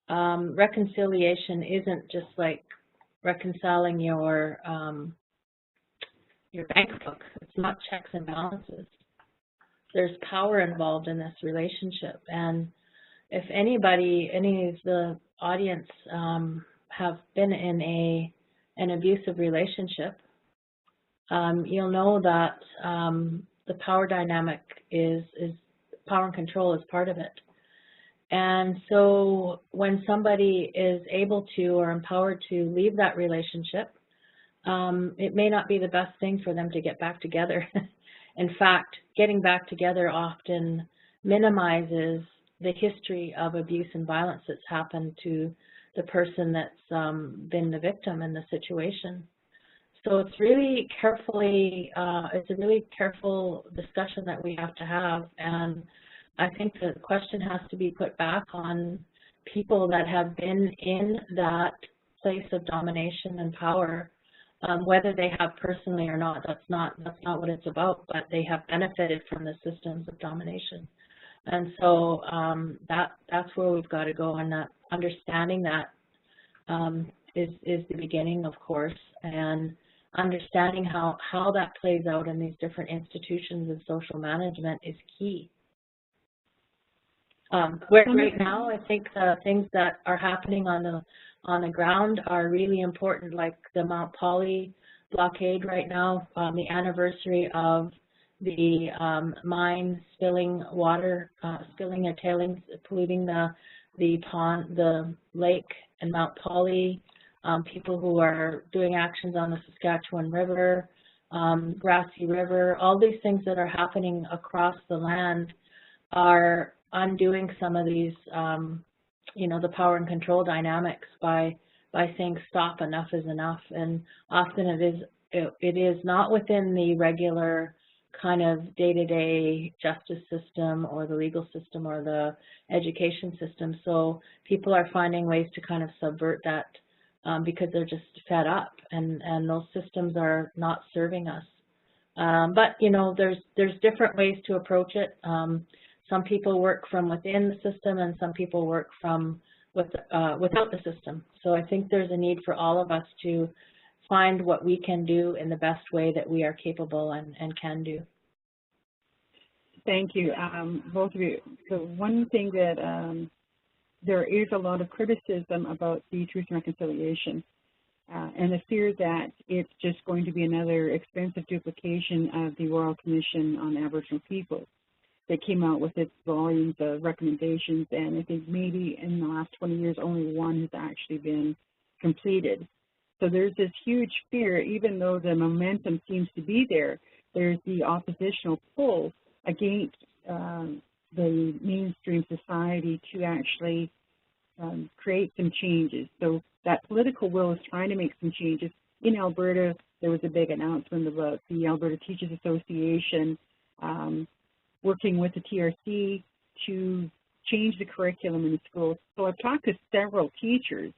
reconciliation isn't just like reconciling your bank book. It's not checks and balances. There's power involved in this relationship, and if any of the audience have been in an abusive relationship, you'll know that the power dynamic is power and control is part of it. And so when somebody is able to or empowered to leave that relationship, it may not be the best thing for them to get back together. In fact, getting back together often minimizes the history of abuse and violence that's happened to the person that's been the victim in the situation. So it's really carefully, it's a really careful discussion that we have to have, and I think the question has to be put back on people that have been in that place of domination and power, whether they have personally or not. That's not what it's about, but they have benefited from the systems of domination. And so that's where we've got to go, and that understanding that is the beginning, of course, and understanding how that plays out in these different institutions and social management is key. Right now, I think the things that are happening on the ground are really important, like the Mount Poly blockade right now, the anniversary of the mine spilling water, spilling their tailings, polluting the pond, the lake and Mount Poly, people who are doing actions on the Saskatchewan River, Grassy River, all these things that are happening across the land are undoing some of these, you know, the power and control dynamics by saying stop, enough is enough. And often it is not within the regular kind of day-to-day justice system or the legal system or the education system. So people are finding ways to kind of subvert that because they're just fed up, and those systems are not serving us. But you know, there's different ways to approach it. Some people work from within the system, and some people work from without the system. So I think there's a need for all of us to find what we can do in the best way that we are capable and can do. Thank you, both of you. So one thing that there is a lot of criticism about the Truth and Reconciliation, and the fear that it's just going to be another expensive duplication of the Royal Commission on Aboriginal Peoples that came out with its volumes of recommendations, and I think maybe in the last 20 years only one has actually been completed. So there's this huge fear, even though the momentum seems to be there, there's the oppositional pull against the mainstream society to actually create some changes. So that political will is trying to make some changes. In Alberta, there was a big announcement about the Alberta Teachers Association working with the TRC to change the curriculum in the schools. So I've talked to several teachers,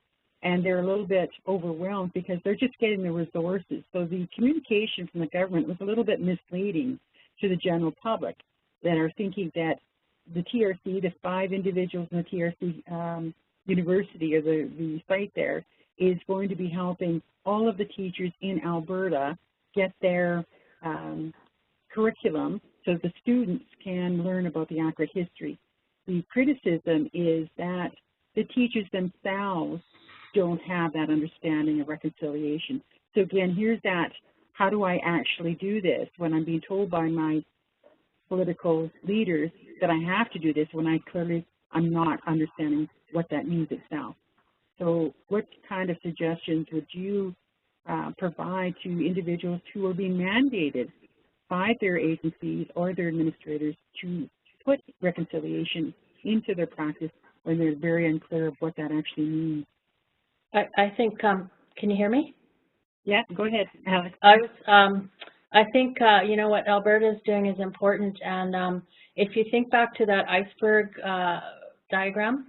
and they're a little bit overwhelmed because they're just getting the resources. So the communication from the government was a little bit misleading to the general public that are thinking that the TRC, the 5 individuals in the TRC university, or the site there, is going to be helping all of the teachers in Alberta get their curriculum so the students can learn about the accurate history. The criticism is that the teachers themselves don't have that understanding of reconciliation. So again, here's that, how do I actually do this when I'm being told by my political leaders that I have to do this when I'm not understanding what that means itself. So what kind of suggestions would you provide to individuals who are being mandated by their agencies or their administrators to put reconciliation into their practice when they're very unclear of what that actually means? I think, can you hear me? Yeah, go ahead, Alex. I think, you know, what Alberta is doing is important, and if you think back to that iceberg diagram,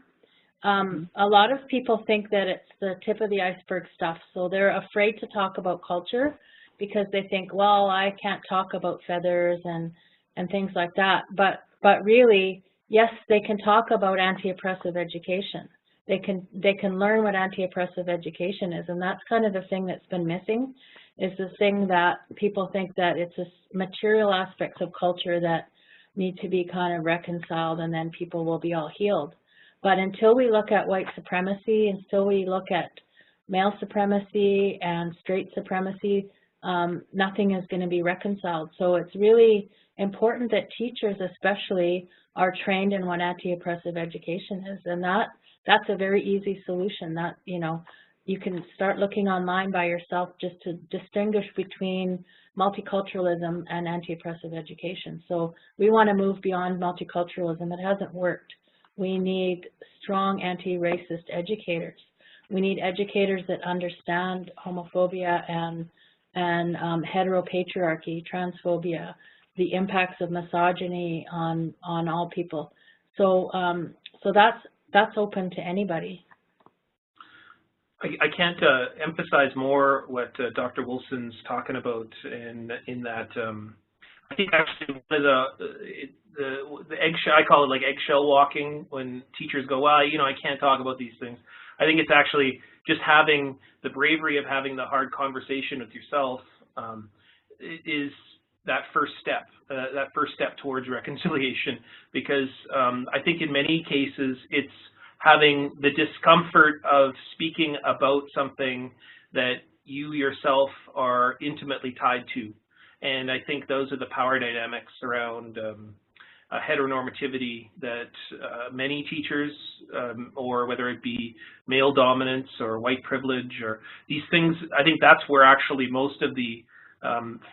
a lot of people think that it's the tip of the iceberg stuff, so they're afraid to talk about culture because they think, well, I can't talk about feathers and things like that, but really, yes, they can talk about anti-oppressive education. They can learn what anti-oppressive education is, and that's kind of the thing that's been missing, is the thing that people think that it's a material aspects of culture that need to be kind of reconciled, and then people will be all healed. But until we look at white supremacy, until we look at male supremacy and straight supremacy, nothing is going to be reconciled. So it's really important that teachers especially are trained in what anti-oppressive education is, and that's a very easy solution. That, you know, you can start looking online by yourself just to distinguish between multiculturalism and anti-oppressive education. So we want to move beyond multiculturalism. It hasn't worked. We need strong anti-racist educators. We need educators that understand homophobia and and heteropatriarchy, transphobia, the impacts of misogyny on all people. So so that's open to anybody. I can't emphasize more what Dr. Wilson's talking about in that. I think actually one of the eggshell, I call it like eggshell walking, when teachers go, well, you know, I can't talk about these things. I think it's actually just having the bravery of having the hard conversation with yourself is that first step towards reconciliation, because I think in many cases it's having the discomfort of speaking about something that you yourself are intimately tied to. And I think those are the power dynamics around heteronormativity that many teachers, or whether it be male dominance or white privilege or these things, I think that's where actually most of the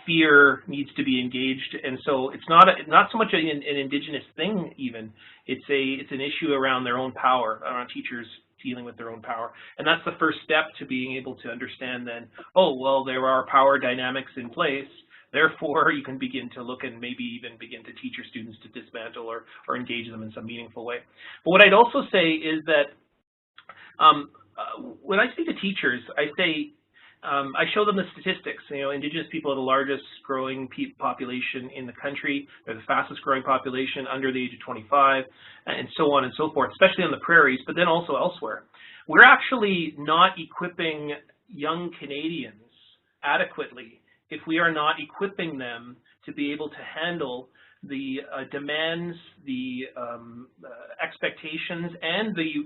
fear needs to be engaged. And so it's not so much an Indigenous thing even. It's an issue around their own power, around teachers dealing with their own power. And that's the first step to being able to understand then, oh, well, there are power dynamics in place. Therefore, you can begin to look and maybe even begin to teach your students to dismantle or engage them in some meaningful way. But what I'd also say is that when I speak to teachers, I say, I show them the statistics. You know, Indigenous people are the largest growing population in the country. They're the fastest growing population under the age of 25, and so on and so forth, especially on the prairies, but then also elsewhere. We're actually not equipping young Canadians adequately if we are not equipping them to be able to handle the demands, the expectations, and the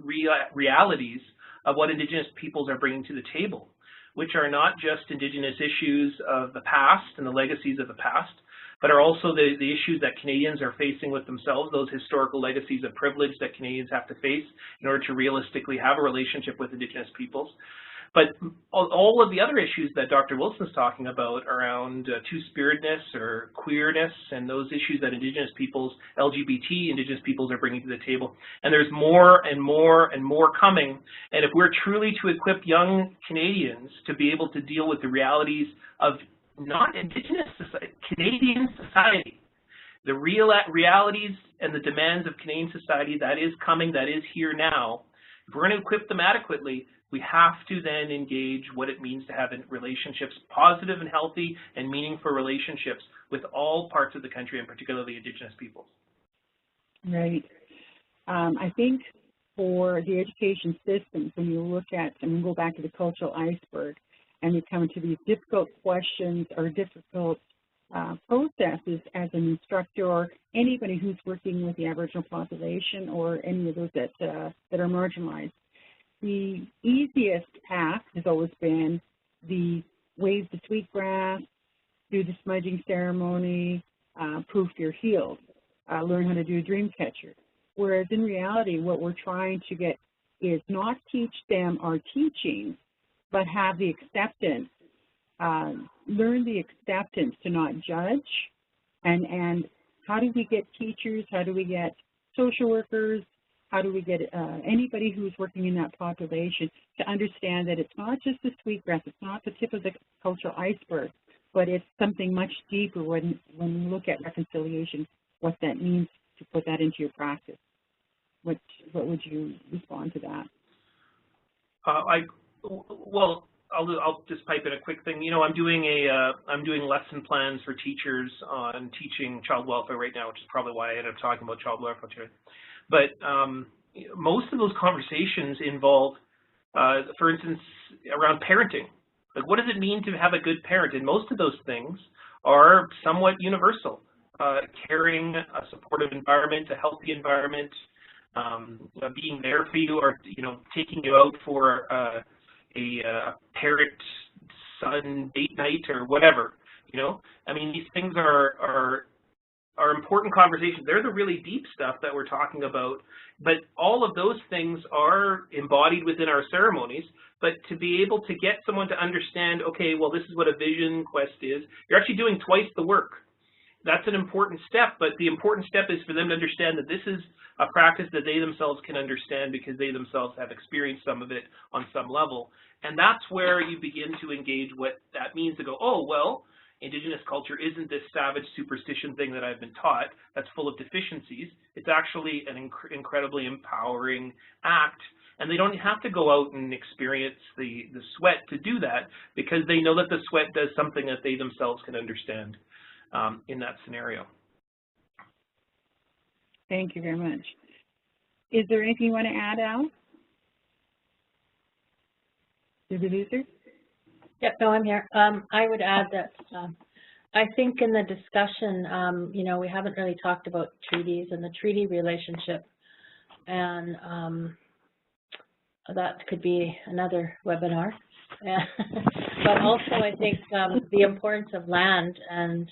realities of what Indigenous peoples are bringing to the table, which are not just Indigenous issues of the past and the legacies of the past, but are also the issues that Canadians are facing with themselves, those historical legacies of privilege that Canadians have to face in order to realistically have a relationship with Indigenous peoples. But all of the other issues that Dr. Wilson's talking about around two-spiritedness or queerness and those issues that Indigenous peoples, LGBT Indigenous peoples are bringing to the table. And there's more and more and more coming. And if we're truly to equip young Canadians to be able to deal with the realities of not Indigenous society, Canadian society, the realities and the demands of Canadian society that is coming, that is here now, if we're going to equip them adequately, we have to then engage what it means to have relationships, positive and healthy and meaningful relationships with all parts of the country, and particularly Indigenous peoples. Right. I think for the education systems, when you look at, and we go back to the cultural iceberg, and you come to these difficult questions or difficult processes as an instructor or anybody who's working with the Aboriginal population or any of those that are marginalized. The easiest path has always been the wave the sweetgrass, do the smudging ceremony, proof you're healed, learn how to do a dream catcher. Whereas in reality, what we're trying to get is not teach them our teaching, but have the acceptance, learn the acceptance to not judge, and how do we get teachers, how do we get social workers, how do we get anybody who's working in that population to understand that it's not just the sweetgrass, it's not the tip of the cultural iceberg, but it's something much deeper when we look at reconciliation, what that means to put that into your practice. What would you respond to that? I'll just pipe in a quick thing. You know, I'm doing lesson plans for teachers on teaching child welfare right now, which is probably why I ended up talking about child welfare today. But most of those conversations involve, for instance, around parenting. Like, what does it mean to have a good parent? And most of those things are somewhat universal. Caring, a supportive environment, a healthy environment, being there for you, or taking you out for a parent-son date night or whatever. I mean, these things are important conversations. They're the really deep stuff that we're talking about, but all of those things are embodied within our ceremonies. But to be able to get someone to understand, okay, well, this is what a vision quest is, you're actually doing twice the work. that's an important step, but the important step is for them to understand that this is a practice that they themselves can understand because they themselves have experienced some of it on some level. And that's where you begin to engage what that means, to go, oh, well, Indigenous culture isn't this savage superstition thing that I've been taught that's full of deficiencies. It's actually an incredibly empowering act. And they don't have to go out and experience the sweat to do that, because they know that the sweat does something that they themselves can understand in that scenario. Thank you very much. Is there anything you want to add, Al? Did we lose her? Yep, no, I'm here. I would add that I think in the discussion, you know, we haven't really talked about treaties and the treaty relationship, and that could be another webinar. But also I think the importance of land, and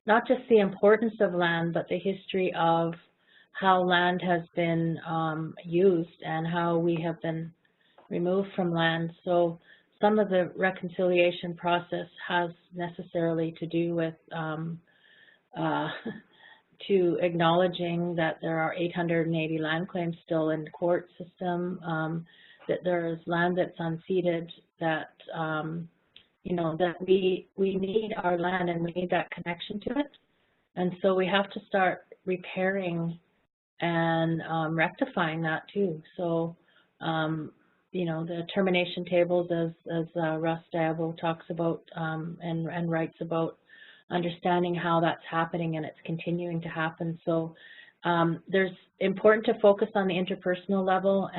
not just the importance of land, but the history of how land has been used and how we have been removed from land. So some of the reconciliation process has necessarily to do with to acknowledging that there are 880 land claims still in the court system, that there is land that's unceded, that you know, that we need our land and we need that connection to it. And so we have to start repairing and rectifying that too. So you know, the termination tables, as Russ Diabo talks about and writes about, understanding how that's happening, and it's continuing to happen. So there's important to focus on the interpersonal level,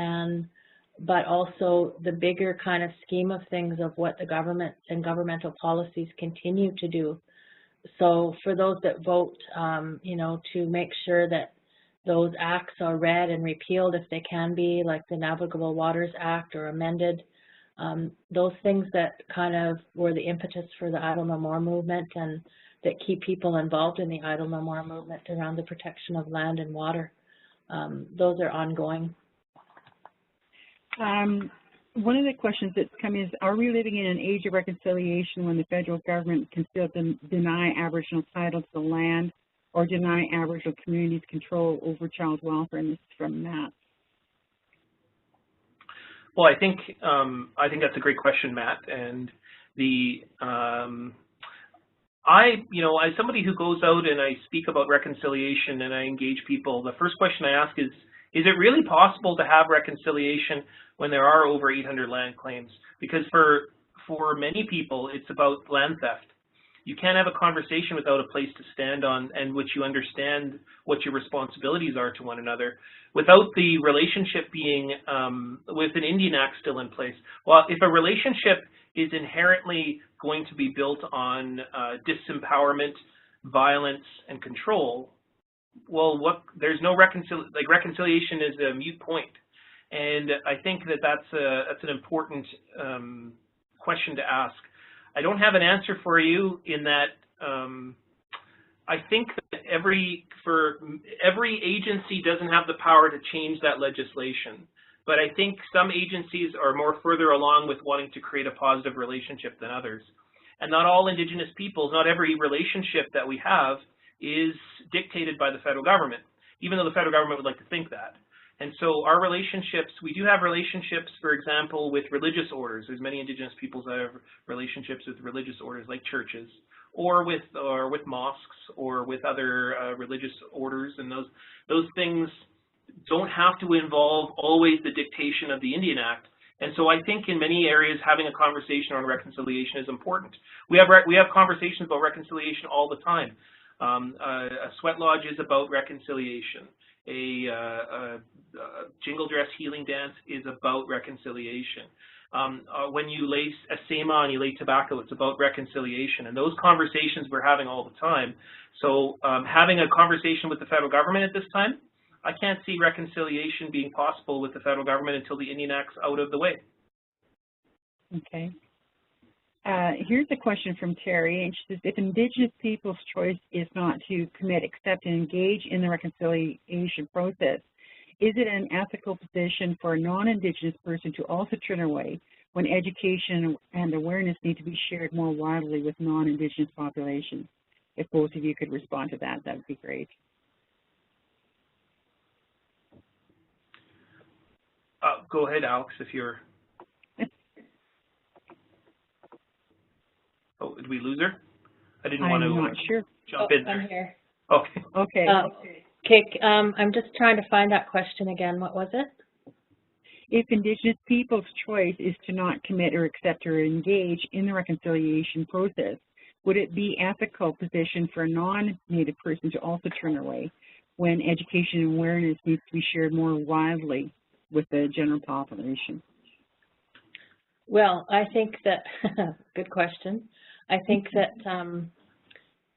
but also the bigger kind of scheme of things of what the government and governmental policies continue to do. So for those that vote, you know, to make sure that those acts are read and repealed if they can be, like the Navigable Waters Act, or amended. Those things that kind of were the impetus for the Idle No More movement, and that keep people involved in the Idle No More movement around the protection of land and water. Those are ongoing. One of the questions that's come is, are we living in an age of reconciliation when the federal government can still deny Aboriginal title to the land, or deny Aboriginal communities control over child welfare? And this is from Matt. Well, I think that's a great question, Matt. And the you know, as somebody who goes out and I speak about reconciliation and I engage people, the first question I ask is it really possible to have reconciliation when there are over 800 land claims? Because for many people, it's about land theft. You can't have a conversation without a place to stand on, and which you understand what your responsibilities are to one another, without the relationship being with an Indian Act still in place. Well, if a relationship is inherently going to be built on disempowerment, violence, and control, well, there's no reconciliation is a moot point. And I think that's an important question to ask. I don't have an answer for you in that I think that every agency doesn't have the power to change that legislation. But I think some agencies are more further along with wanting to create a positive relationship than others. And not all Indigenous peoples, not every relationship that we have is dictated by the federal government, even though the federal government would like to think that. And so our relationships, we do have relationships, for example, with religious orders. There's many Indigenous peoples that have relationships with religious orders like churches, or with mosques, or with other religious orders. And those things don't have to involve always the dictation of the Indian Act. And so I think in many areas having a conversation on reconciliation is important. We have conversations about reconciliation all the time. A sweat lodge is about reconciliation. A jingle dress healing dance is about reconciliation. When you lay a sema and you lay tobacco, it's about reconciliation. And those conversations we're having all the time. So having a conversation with the federal government at this time, I can't see reconciliation being possible with the federal government until the Indian Act's out of the way. Okay. Here's a question from Terry, and she says, if Indigenous people's choice is not to commit, accept, and engage in the reconciliation process, is it an ethical position for a non-Indigenous person to also turn away when education and awareness need to be shared more widely with non-Indigenous populations? if both of you could respond to that, that would be great. Go ahead, Alex, if you're... Oh, did we lose her? I didn't want to I'm not sure. jump in there. I'm here. Okay. Okay. Okay, I'm just trying to find that question again. What was it? If Indigenous people's choice is to not commit or accept or engage in the reconciliation process, would it be ethical position for a non-Native person to also turn away when education and awareness needs to be shared more widely with the general population? Well, I think that, good question. I think that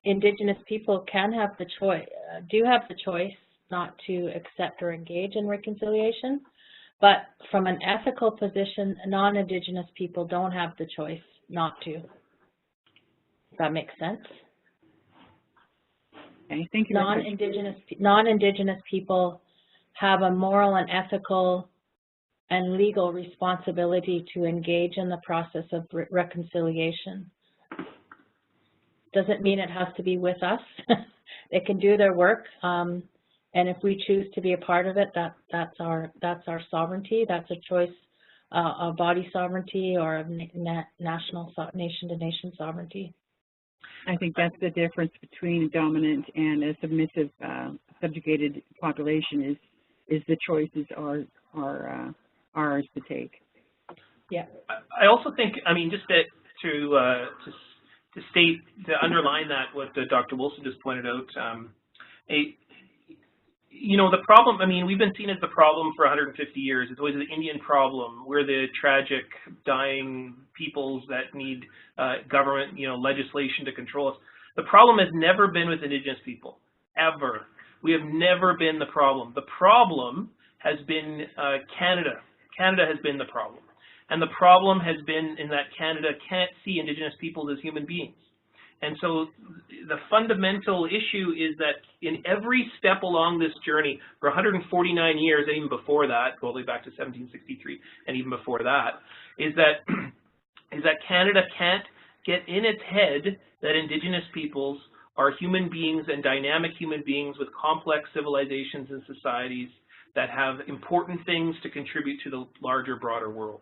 Indigenous people can have the choice, do have the choice not to accept or engage in reconciliation, but from an ethical position, non-Indigenous people don't have the choice not to. Does that make sense? Okay, thank you. Non-Indigenous people have a moral and ethical and legal responsibility to engage in the process of reconciliation. Doesn't mean it has to be with us. They can do their work, and if we choose to be a part of it, that's our sovereignty. That's a choice of body sovereignty or of national nation-to-nation sovereignty. I think that's the difference between a dominant and a submissive, subjugated population. Is the choices are ours to take. Yeah. I also think, I mean, just to state, to underline that, what Dr. Wilson just pointed out, you know, the problem, I mean, we've been seen as the problem for 150 years. It's always the Indian problem. We're the tragic, dying peoples that need government, you know, legislation to control us. The problem has never been with Indigenous people, ever. We have never been the problem. The problem has been Canada. Canada has been the problem. And the problem has been in that Canada can't see Indigenous peoples as human beings. And so the fundamental issue is that in every step along this journey, for 149 years, and even before that, all the way back to 1763, and even before that, is that Canada can't get in its head that Indigenous peoples are human beings and dynamic human beings with complex civilizations and societies that have important things to contribute to the larger, broader world.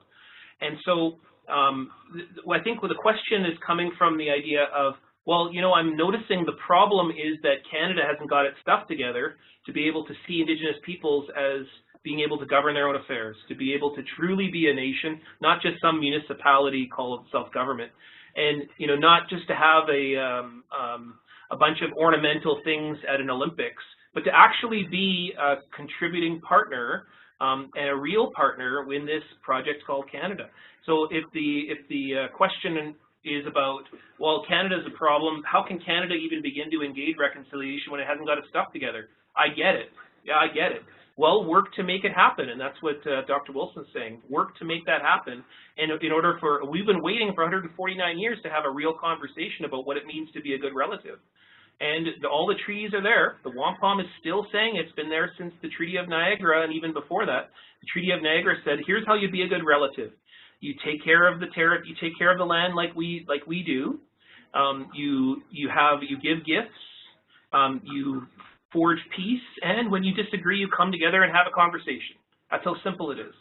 And so I think the question is coming from the idea of, well, you know, I'm noticing the problem is that Canada hasn't got its stuff together to be able to see Indigenous peoples as being able to govern their own affairs, to be able to truly be a nation, not just some municipality called self-government, and, you know, not just to have a bunch of ornamental things at an Olympics, but to actually be a contributing partner and a real partner in this project called Canada. So if the question is about, well, Canada's a problem, how can Canada even begin to engage reconciliation when it hasn't got its stuff together? I get it. Yeah, I get it. Well, work to make it happen, and that's what Dr. Wilson's saying. Work to make that happen. And in order for, we've been waiting for 149 years to have a real conversation about what it means to be a good relative. And all the treaties are there. The wampum is still saying it's been there since the Treaty of Niagara, and even before that. The Treaty of Niagara said, here's how you be a good relative. You take care of the you take care of the land like we do. You give gifts. You forge peace, and when you disagree, you come together and have a conversation. That's how simple it is.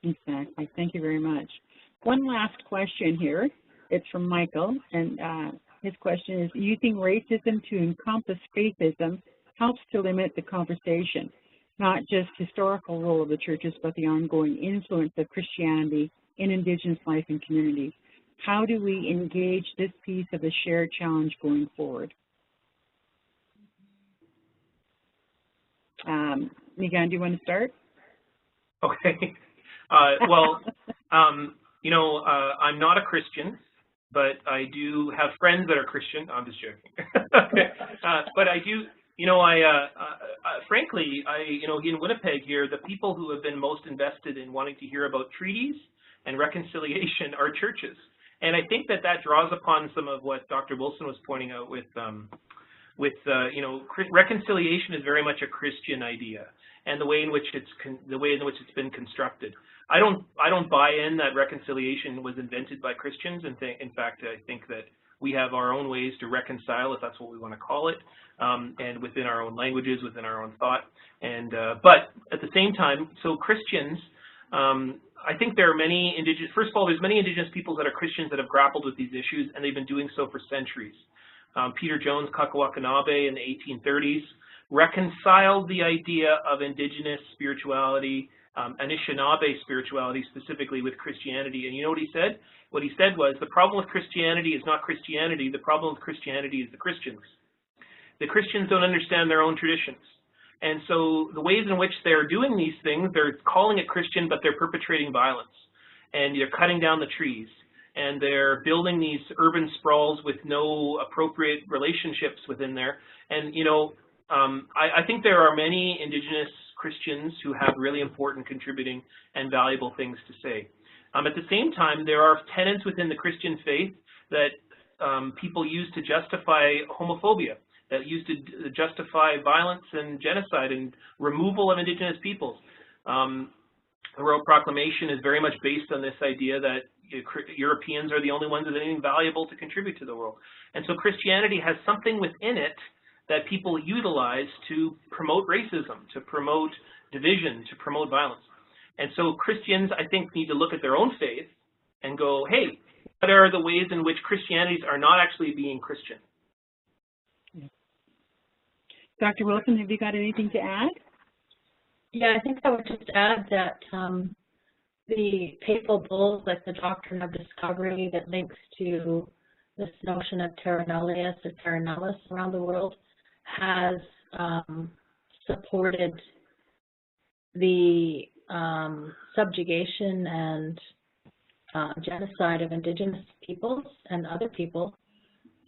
Exactly. Thank you very much. One last question here. It's from Michael, and his question is, using racism to encompass faithism helps to limit the conversation, not just historical role of the churches, but the ongoing influence of Christianity in Indigenous life and community. How do we engage this piece of the shared challenge going forward? Niigaan, do you want to start? Okay. Well, you know, I'm not a Christian, but I do have friends that are Christian. I'm just joking. But I do, you know, frankly, you know, in Winnipeg here, the people who have been most invested in wanting to hear about treaties and reconciliation are churches. And I think that draws upon some of what Dr. Wilson was pointing out with you know, reconciliation is very much a Christian idea, and the way in which it's been constructed. I don't buy in that reconciliation was invented by Christians. In fact, I think that we have our own ways to reconcile, if that's what we want to call it, and within our own languages, within our own thought. And but at the same time, so Christians, I think there are many Indigenous, first of all, there's many Indigenous peoples that are Christians that have grappled with these issues, and they've been doing so for centuries. Peter Jones, Kakawakanabe in the 1830s, reconciled the idea of Indigenous spirituality, Anishinaabe spirituality specifically, with Christianity. And you know what he said? What he said was, the problem with Christianity is not Christianity, the problem with Christianity is the Christians. The Christians don't understand their own traditions. And so the ways in which they're doing these things, they're calling it Christian, but they're perpetrating violence. And they're cutting down the trees. And they're building these urban sprawls with no appropriate relationships within there. And, you know, I think there are many Indigenous Christians who have really important, contributing, and valuable things to say. At the same time, there are tenets within the Christian faith that people use to justify homophobia, that used to justify violence and genocide and removal of Indigenous peoples. The Royal Proclamation is very much based on this idea that Europeans are the only ones with anything valuable to contribute to the world. And so Christianity has something within it that people utilize to promote racism, to promote division, to promote violence. And so Christians, I think, need to look at their own faith and go, hey, what are the ways in which Christianities are not actually being Christian? Dr. Wilson, have you got anything to add? Yeah, I think I would just add that the papal bulls, like the doctrine of discovery that links to this notion of terra nullius or terra nullis around the world, has supported the subjugation and genocide of Indigenous peoples and other people.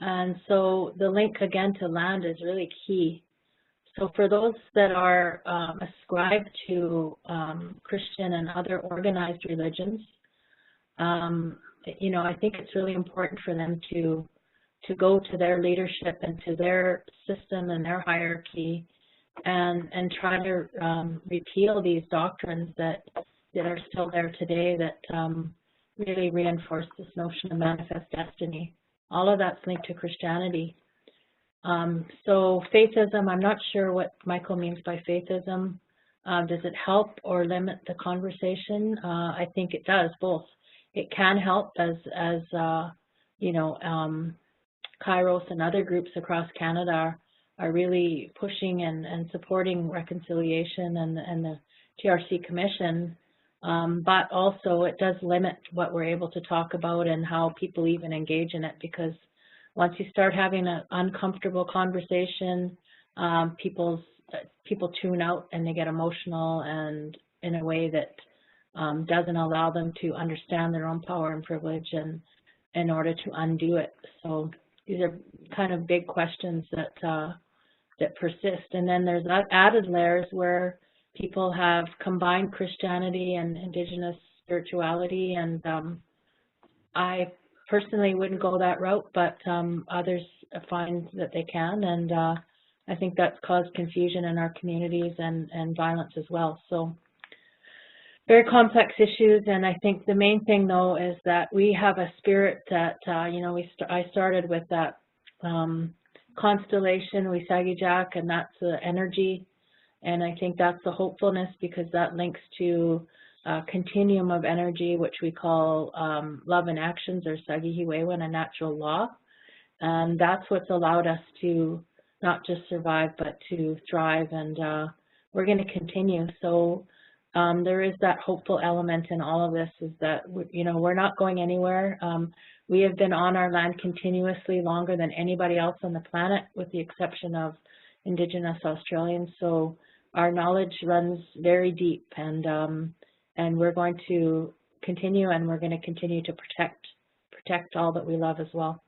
And so the link again to land is really key. So for those that are ascribed to Christian and other organized religions, you know, I think it's really important for them to go to their leadership and to their system and their hierarchy and try to repeal these doctrines that are still there today that really reinforce this notion of manifest destiny. All of that's linked to Christianity. So faithism, I'm not sure what Michael means by faithism. Does it help or limit the conversation? I think it does, both. It can help as you know, Kairos and other groups across Canada are really pushing and supporting reconciliation and the TRC Commission, but also it does limit what we're able to talk about and how people even engage in it, because once you start having an uncomfortable conversation, people tune out and they get emotional, and in a way that doesn't allow them to understand their own power and privilege and in order to undo it. So these are kind of big questions that persist. And then there's added layers where people have combined Christianity and Indigenous spirituality, and I personally wouldn't go that route, but others find that they can, and I think that's caused confusion in our communities and violence as well. So very complex issues, and I think the main thing though is that we have a spirit that, you know, I started with that constellation, Wisagijak, and that's the energy, and I think that's the hopefulness, because that links to continuum of energy, which we call love and actions, or Sagihiwewan, a natural law. And that's what's allowed us to not just survive, but to thrive. And we're going to continue. So there is that hopeful element in all of this, is that, you know, we're not going anywhere. We have been on our land continuously longer than anybody else on the planet, with the exception of Indigenous Australians. So our knowledge runs very deep, and we're going to continue, and we're going to continue to protect all that we love as well.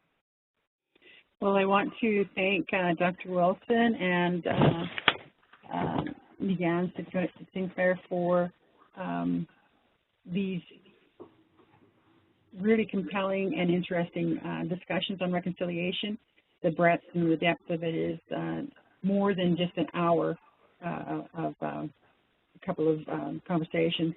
Well, I want to thank Dr. Wilson and Niigaan Sinclair for these really compelling and interesting discussions on reconciliation. The breadth and the depth of it is more than just an hour of a couple of conversations.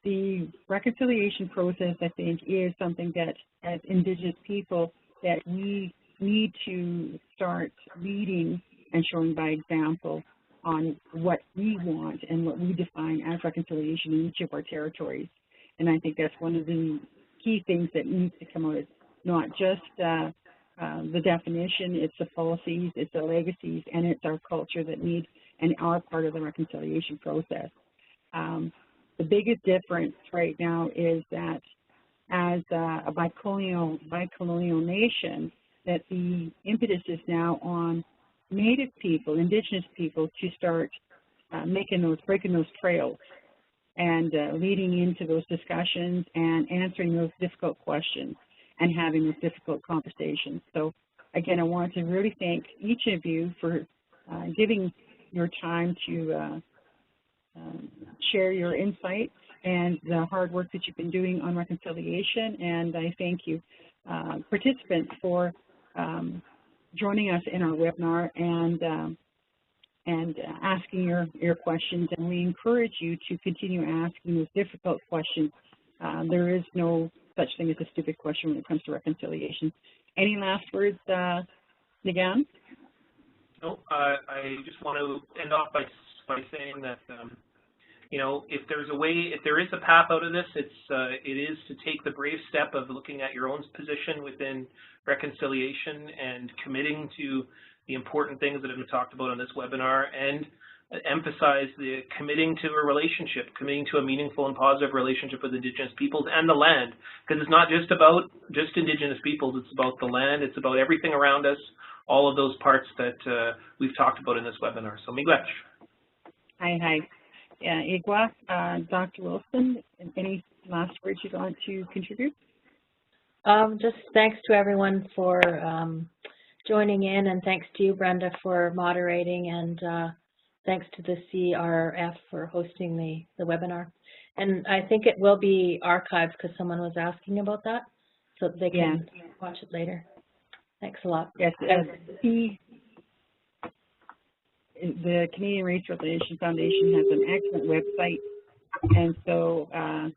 The reconciliation process, I think, is something that, as Indigenous people, that we need to start leading and showing by example on what we want and what we define as reconciliation in each of our territories. And I think that's one of the key things that needs to come out. It's not just the definition, it's the policies, it's the legacies, and it's our culture that need and are part of the reconciliation process. The biggest difference right now is that as a bicolonial nation, that the impetus is now on Native people, Indigenous people, to start breaking those trails and leading into those discussions and answering those difficult questions and having those difficult conversations. So again, I want to really thank each of you for giving your time to share your insights and the hard work that you've been doing on reconciliation. And I thank you, participants, for joining us in our webinar and asking your questions. And we encourage you to continue asking those difficult questions. There is no such thing as a stupid question when it comes to reconciliation. Any last words, Niigaan? No, I just want to end off by saying that you know, if there's a way, if there is a path out of this, it is to take the brave step of looking at your own position within reconciliation and committing to the important things that have been talked about on this webinar, and emphasize the committing to a relationship, committing to a meaningful and positive relationship with Indigenous peoples and the land, because it's not just about Indigenous peoples, it's about the land, it's about everything around us, all of those parts that we've talked about in this webinar. So miigwech. Hi. Yeah, Igwa, Dr. Wilson, any last words you'd like to contribute? Just thanks to everyone for joining in, and thanks to you, Brenda, for moderating, and thanks to the CRRF for hosting the webinar. And I think it will be archived because someone was asking about that, so they can watch it later. Thanks a lot. Yes, the Canadian Race Relations Foundation has an excellent website, and so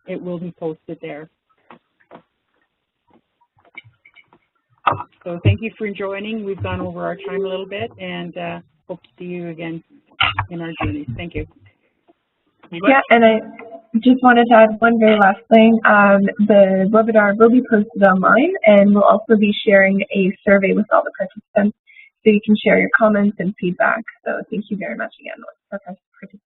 it will be posted there. So thank you for joining. We've gone over our time a little bit, and hope to see you again in our journey. Thank you. Yeah, and I just wanted to add one very last thing. The webinar will be posted online, and we'll also be sharing a survey with all the participants, so you can share your comments and feedback. So thank you very much again for participating.